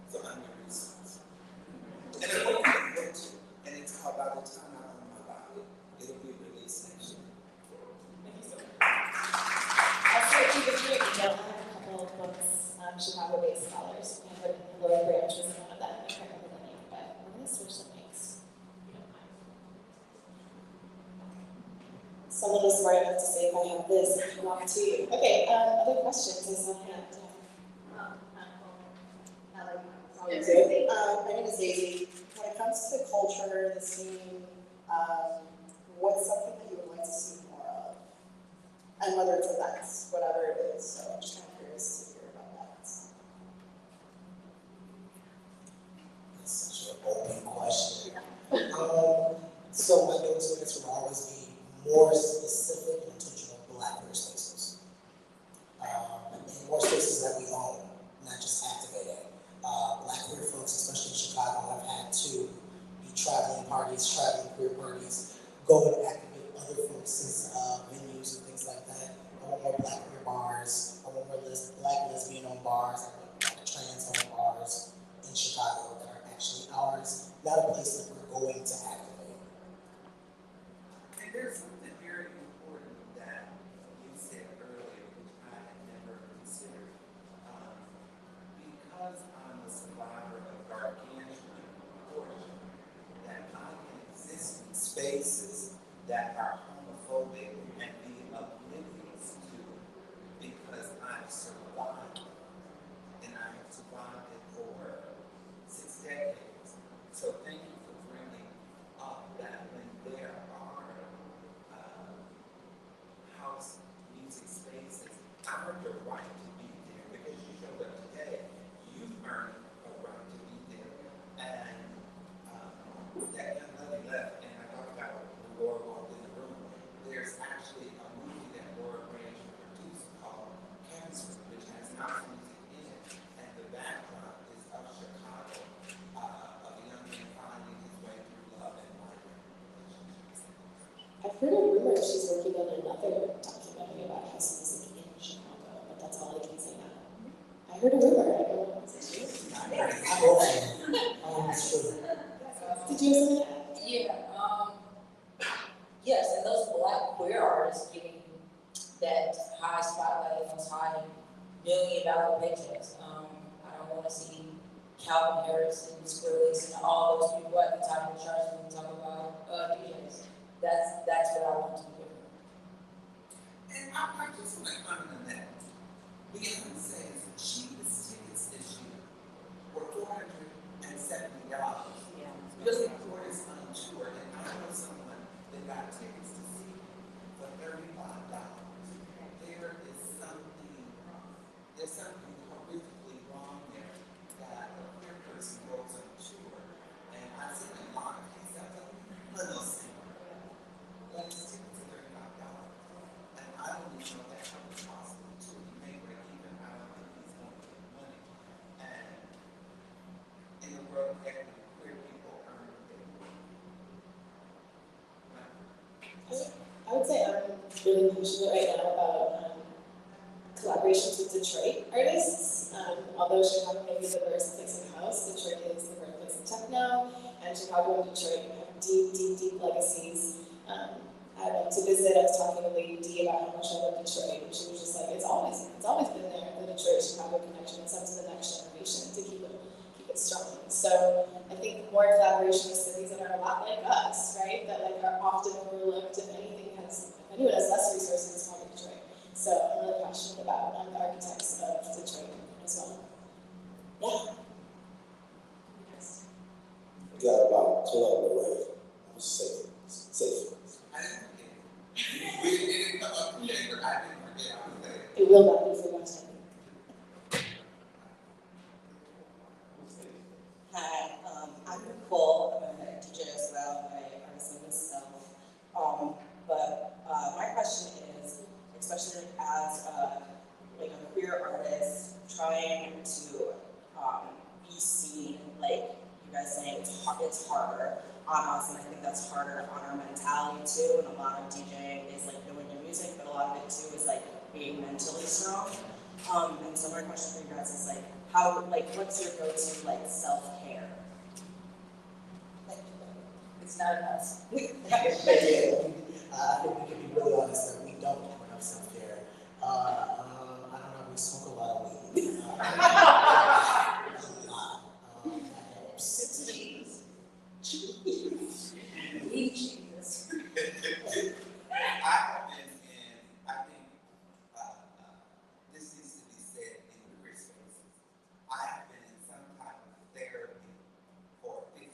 F: So I'm your resource. And it's what you can go to, and it's called By the Time I Own My Body, it'll be released next year.
A: Thank you so much.
D: I'll say to the group, you know, I have a couple of books, Chicago-based scholars, and Lloyd Branch was one of them. I can't remember the name, but we're gonna switch the names. if you don't mind. Someone was smart enough to say, if I have this, I can walk to you. Okay, other questions? I saw a hand.
J: My name is Daisy. When it comes to culture, the scene, what's something that you would like to see more of? And whether it's events, whatever it is, so I'm just kind of curious to hear about that.
C: That's such an open question. So my go-to answer will always be more specific and intentional Black queer spaces. And more spaces that we own, not just activate at. Black queer folks, especially in Chicago, have had to be traveling parties, traveling queer parties, go and activate other folks' venues and things like that. I want more Black queer bars. I want more Black lesbian owned bars. I want Black trans owned
F: because I'm a survivor of gargantuan abortion, that I can exist in spaces that are homophobic and be oblivious to it because I've survived, and I have survived it for 6 decades. So thank you for bringing up that when there are house music spaces, I earned a right to be there because you showed up today. You've earned a right to be there. And that young lady left, and I thought about when Laura walked in the room. There's actually a movie that Laura Branch produced called Cancer, which has house music in it. And the backdrop is of Chicago, of a young man finding his way through love and migrant relationships.
D: I've heard a rumor she's working on another documentary about house music in Chicago, but that's all I can say now. I heard a rumor, I don't know, is it true?
C: I hope so. It's true.
D: Did you have something to add?
E: Yes, and those Black queer artists getting that high spotlight and those high million-dollar paychecks. I don't want to see Calvin Harris and Skrillex and all those people at the top of the charts when we talk about DJs. That's what I want to do.
F: And I just want to comment on that. Beyonce's cheapest tickets this year were $470. Billy Portis on tour, and I know someone that got tickets to see for $35. There's something horrifically wrong there that a queer person goes on tour, and I've seen a lot of cases. I was like, no, let us tickets to $35. And I don't even know that how it's possible to make break even. I don't think he's going to get money. And in the world of equity, queer people earn their money.
D: I would say I'm really passionate right now about collaborations with Detroit artists. Although Chicago may be the birthplace of house, Detroit is the birthplace of techno, and Chicago and Detroit have deep legacies. I went to visit, I was talking to Lady D about how much I love Detroit, and she was just like, it's always been there, the Detroit-Chicago connection. It's up to the next generation to keep it strong. So I think more collaboration with cities that are a lot like us, right? That like are often overlooked. If anyone has less resources, it's probably Detroit. So I'm really passionate about the architects of Detroit as well. Yeah. Yes.
H: We got about club already. I'm safe.
F: I didn't forget. We didn't come up today, but I didn't forget. I was there.
D: It will not be forgotten.
J: Hi, I'm Nicole. I'm a DJ as well. I artist myself. But my question is, especially as like a queer artist trying to be seen, like you guys saying, it's harder on us, and I think that's harder on our mentality too. And a lot of DJing is like knowing your music, but a lot of it too is like being mentally strong. And so my question for you guys is like, what's your go-to like self-care?
E: It's not enough.
C: I think we can be really honest that we don't do enough self-care. I don't know, we smoke a lot of weed. That helps.
E: Cheese.
F: I have been in, I think, this needs to be said in the queer spaces. I have been in some type of therapy for 50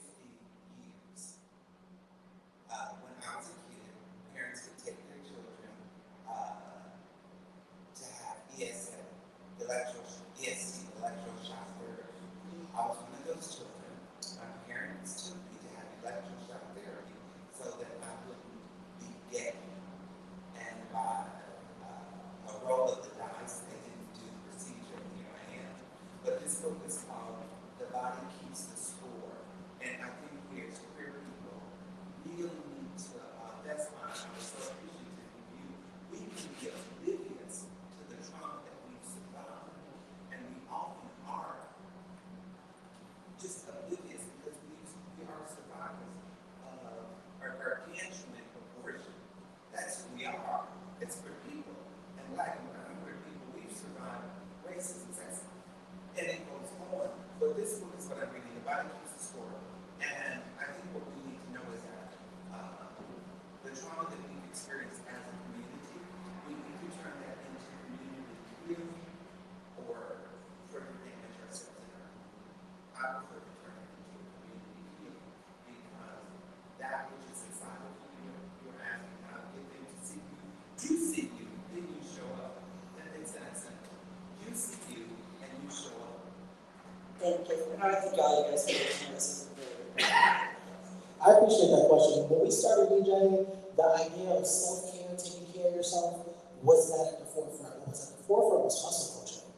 F: years. When I was a kid, parents would take their children to have EST, electroshock therapy. I was one of those children. My parents took me to have electroshock therapy so that I wouldn't be gay. And by a roll of the dice, they didn't do the procedure, and here I am. But this book is called The Body Keeps the Score. And I think we as queer people really need to, that's why I was so appreciative of you. We can be oblivious to the trauma that we've survived. And we often are just everybody comes to sport. And I think what we need to know is that the trauma that we've experienced as a community, we need to turn that into community healing or further damage ourselves in our community. I prefer to turn it into a community healing because that which is inside of you, you're asking God to get them to see you. You see you, then you show up. That makes that simple. You see you, and you show up.
J: Thank you. And I think all you guys are doing this is really
C: I appreciate that question. When we started DJing, the idea of self-care, taking care of yourself, was not at the forefront. What was at the forefront was hustle culture.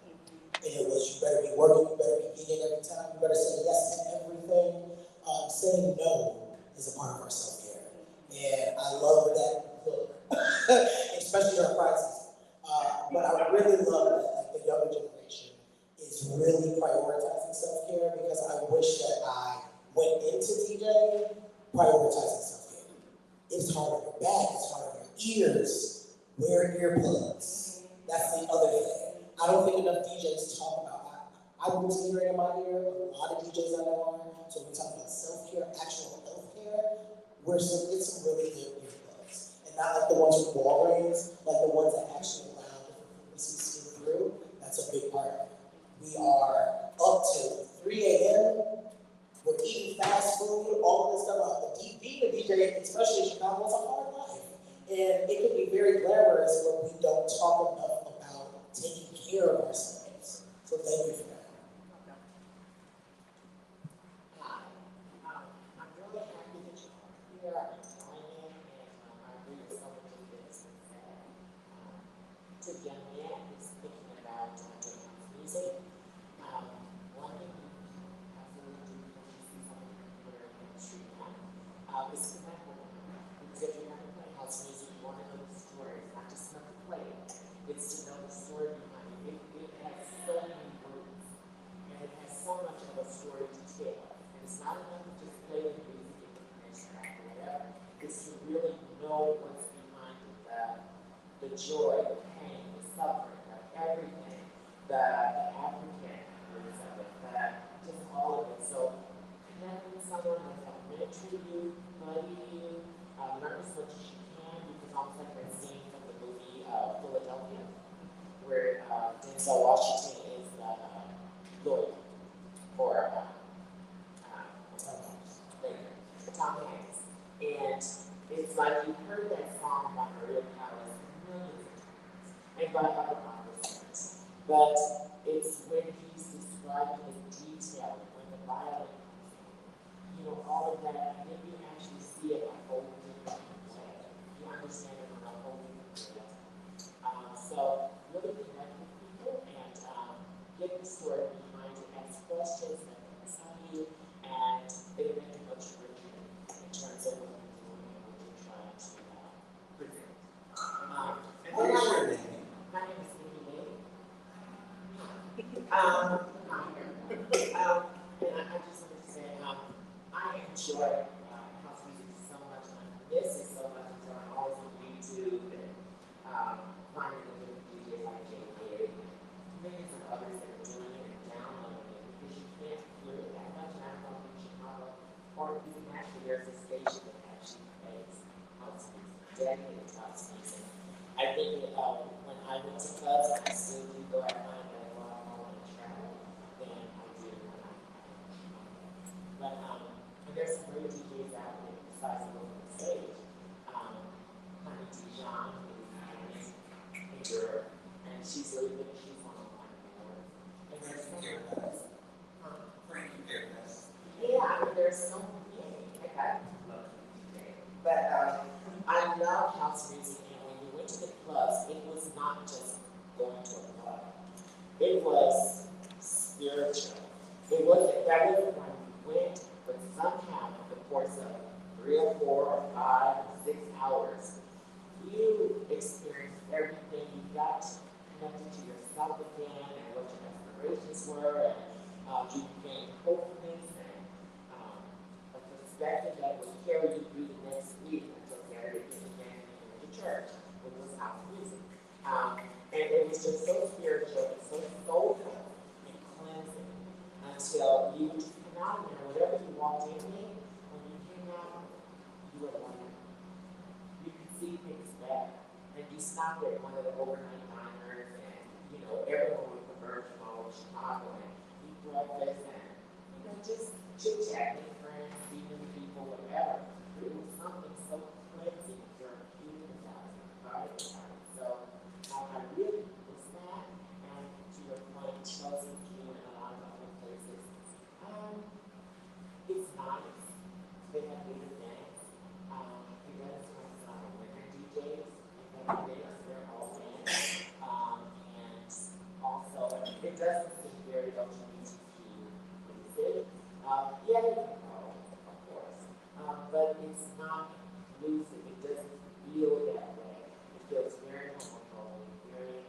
C: And it was, you better be working, you better be gigging every time, you better say yes to everything. Saying no is a part of our self-care. And I love that look, especially our prizes. But I really love that like, the younger generation is really prioritizing self-care because I wish that I went into DJing prioritizing self-care. It's hard on your back, it's hard on your ears. Wear earplugs. That's the other thing. I don't think enough DJs talk about that. I use hearing in my ear, a lot of DJs I know are. So when we talk about self-care, actual health-care, it's some really good earplugs. And not like the ones from Walgreens, like the ones that actually allow different frequencies to get through. That's a big part of it. We are up till 3 a.m. We're eating fast food, all of this stuff. Being a DJ, especially in Chicago, is a hard life. And it can be very glamorous, but we don't talk enough about taking care of ourselves. So thank you for that.
K: I'm really happy that you're here. I'm enjoying it, and I agree with so many things that said. To young man who's thinking about doing music, one thing I really do when you see something where in the street now is connect with them. Because if you're not going to play house music, you want to know the story. It's not just enough to play it. It's to know the story behind it. It has so many words, and it has so much of a story to tell. And it's not enough to just play the music and the next track or whatever. It's to really know what's behind the joy, the pain, the suffering, everything, the African roots of it, just all of it. So connect with someone that's elementary you, buddy you, learn as much as you can, because almost like that scene from the movie Philadelphia, where Denzel Washington is Lloyd, or Tom Hanks. And it's like you've heard that song by Maria Callas millions of times, and by other artists. But it's when he's describing the detail, when the violin comes in, all of that, and then you actually see it in a whole different way. You understand it in a whole different way. So really connect with people and get the story behind it, ask questions, let them tell you, and it'll make it much richer in terms of what you're doing and what you're trying to present.
F: And what is your name?
K: My name is Nikki Lee. And I just want to say, I enjoy house music so much, and I miss it so much, so I'm always on YouTube and finding the new DJs like J.K. millions of others that are doing it and downloading it, because you can't hear it that much, and I don't think Chicago, or even actually there's a station that actually plays house music, dedicated to house music. I think when I went to clubs, and I still do go at night, but a lot more and travel than I did when I But and there's some great DJs out there besides the local stage. Honey Dijon is in Europe, and she's leaving. She's on my board. And there's some others.
F: Frankie Fairness.
K: Yeah, I mean, there's so many. I love DJ. But I love house music, and when you went to the clubs, it was not just going to a club. It was spiritual. That wasn't when we went, but somehow in the course of 3 or 4 or 5 or 6 hours, you experienced everything. You got connected to yourself again and what your aspirations were, and you gained confidence and a perspective that would carry you through the next week until Saturday again into church, which was house music. And it was just so spiritual and so soulful and cleansing until you just came out of there, whatever you walked in with, when you came out, you were wonderful. You could see things better. And you stopped at one of the overnight diners and, you know, everyone would converge from all over Chicago and eat breakfast and, you know, just chit-chat with friends, see new people, whatever. It was something so cleansing and therapeutic about it. So, I really miss that. And to your point, Chelsea Q and a lot of other places, it's nice. They have big events. The restaurants are record DJs. They're all in. And also, it doesn't seem very LGBTQ inclusive. Yeah, you can go, of course. But it's not inclusive. It doesn't feel that way. It feels very homophobic, very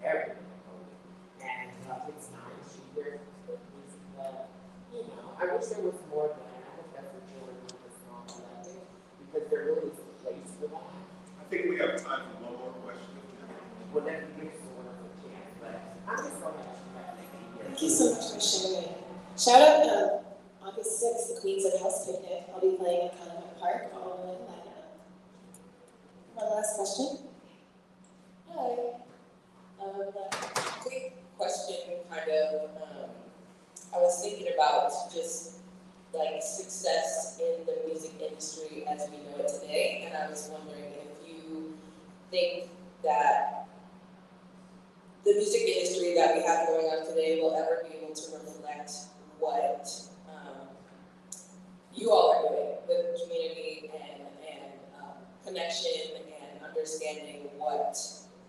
K: everything homophobic. And it's nice. You hear the music that, you know, I wish there was more of that. I hope that's what you're doing with the small collective, because there really is a place for that.
L: I think we have time for one more question.
K: Well, then we get to one of the chance, but I'm just going to ask you that.
D: Thank you so much for sharing. Shout out August 6th, the Queens of House Picnic. I'll be playing at Conneaut Park all in lineup. One last question.
E: Hi. Quick question, kind of, I was thinking about just like success in the music industry as we know it today, and I was wondering if you think that the music industry that we have going on today will ever be able to reflect what you all are doing with community and connection and understanding what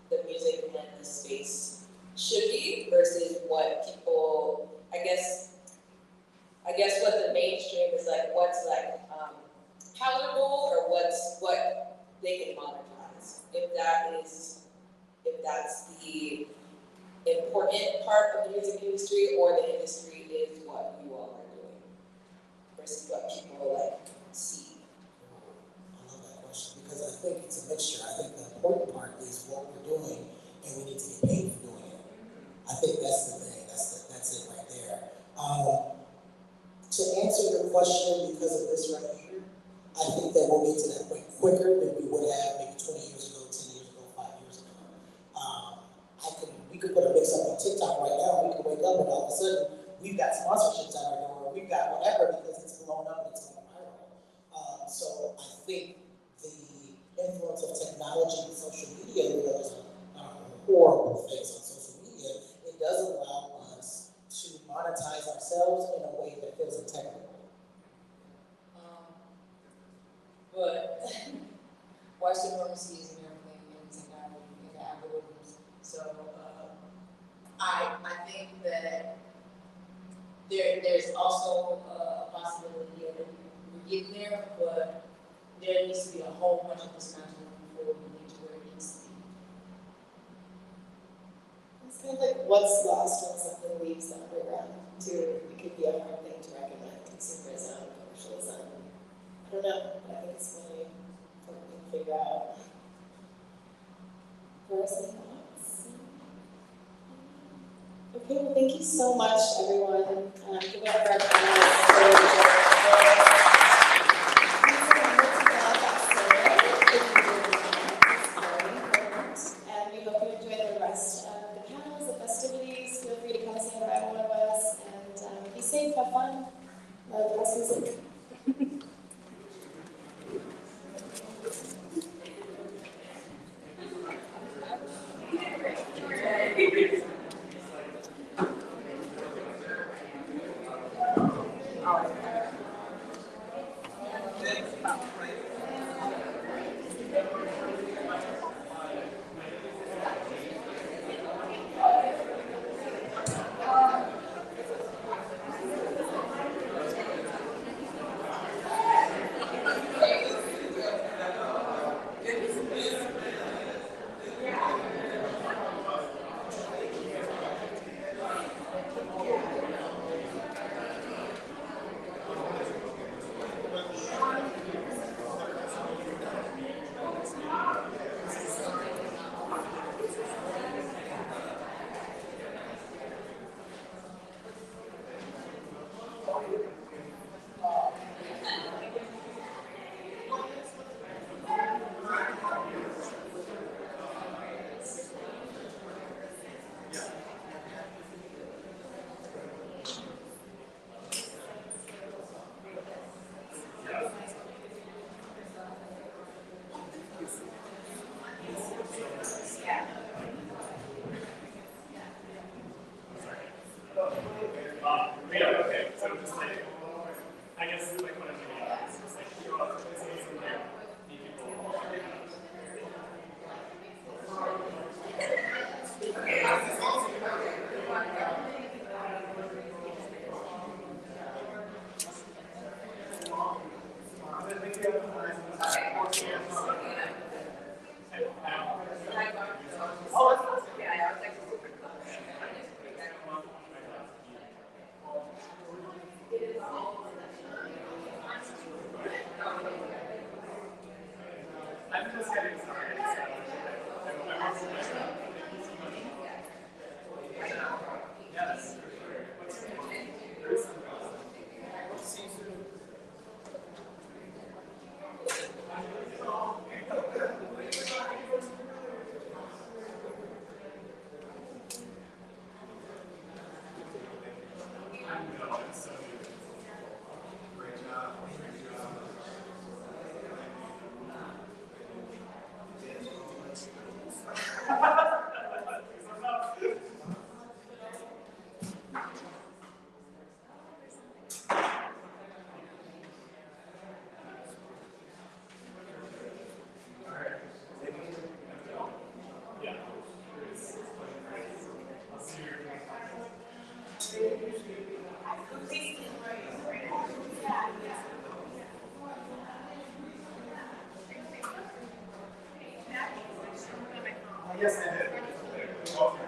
E: the music and the space should be versus what people, I guess what the mainstream is like, what's like palatable or what they can monetize. If that's the important part of the music industry, or the industry is what you all are doing versus what people like see.
C: I love that question because I think it's a mixture. I think the important part is what we're doing and we need to get paid for doing it. I think that's the thing. That's it right there. To answer your question because of this right here, I think that we'll get to that point quicker than we would have maybe 20 years ago, 10 years ago, 5 years ago. We could put a mix up on TikTok right now. We could wake up and all of a sudden we've got sponsorships out our door. We've got whatever because it's blown up and it's going viral. So I think the influence of technology and social media, even though there's a horrible face on social media, it does allow us to monetize ourselves in a way that feels integral.
E: But white supremacy is in everything in technology and the algorithms. So I think that there's also a possibility of we're getting there, but there needs to be a whole bunch of discussion before we get to where it needs to be.
D: It's kind of like what's lost when something leaves the underground too. It could be a hard thing to recommend, consumerism, commercialism. I don't know, but I think it's really important to figure out. Doris, any thoughts? Okay, well, thank you so much, everyone. Give it up for our panelists. And we hope you enjoy the rest of the panels, the festivities. Feel free to come say hi to one of us, and be safe, have fun, love house music.
L: Great job. Great job. Yes, I did. Okay.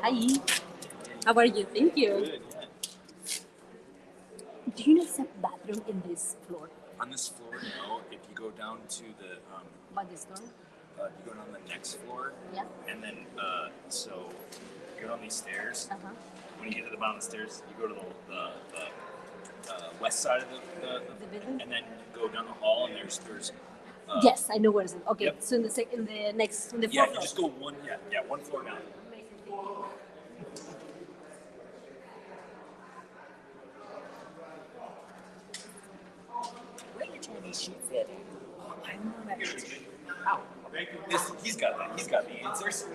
M: Hi. How are you? Thank you.
N: Good, yeah.
M: Do you know there's a bathroom in this floor?
N: On this floor, no. If you go down to the,
M: By this door?
N: you go down the next floor,
M: Yeah.
N: and then, so you go down these stairs.
M: Uh-huh.
N: When you get to the bottom of the stairs, you go to the west side of the
M: building?
N: and then you go down the hall, and there's
M: Yes, I know where it is. Okay,
N: Yep.
M: so in the next, in the
N: yeah,
M: fourth
N: you just go one one floor down.
M: Where are you trying these sheets at? I'm not
N: Here,
M: actually. Ow.
N: He's got that. He's got the answers.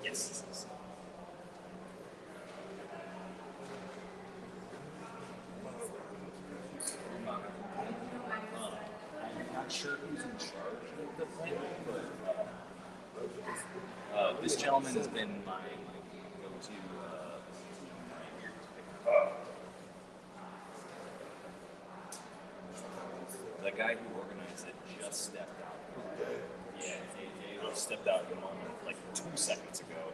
N: Yes. I'm not sure who's in charge of the plan, but this gentleman has been my go-to right here. The guy who organized it just stepped out. that moment like 2 seconds ago.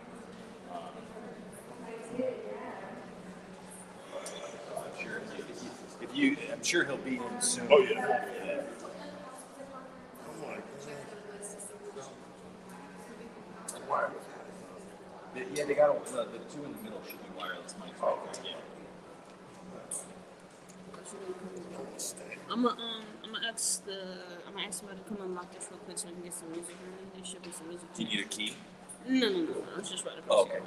N: I'm sure I'm sure he'll be in soon.
H: Oh, yeah.
N: Yeah, they got the two in the middle should be wireless mics. Oh, yeah.
B: I'm gonna ask somebody to come unlock this real quick so we can get some music running. There should be some music.
N: Do you need a key?
B: No. I was just writing.
N: Oh, okay.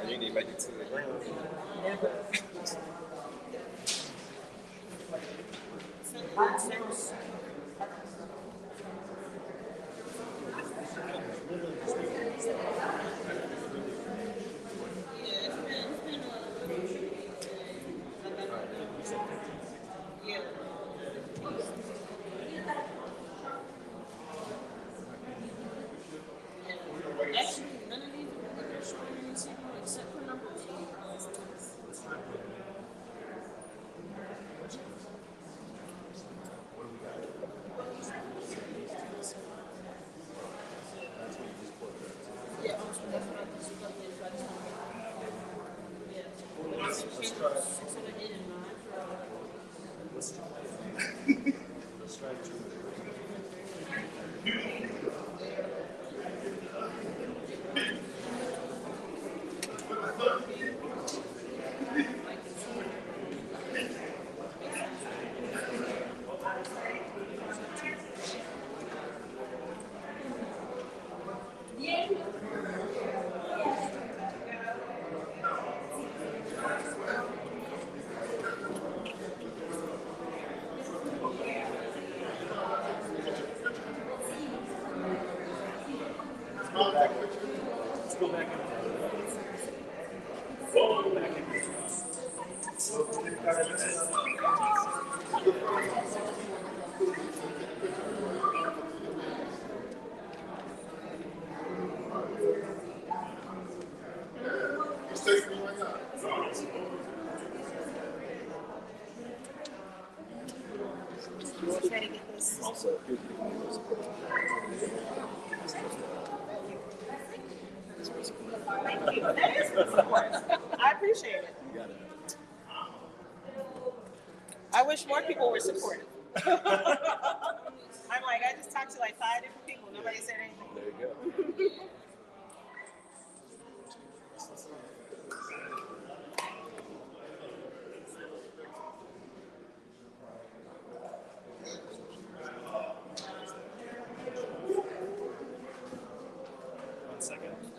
N: You need to make it to the ground.
B: Actually, none of these are showing any signal except for number 2. Yeah, that's what I just plugged in. So I just yeah. Let's try 6 and 8 and 9 for
N: Let's try 2. Let's go back in. Also,
J: Thank you. That is good support. I appreciate it.
N: you got it.
J: I wish more people were supportive. I'm like, I just talked to like 5 different people. Nobody said anything.
N: There you go.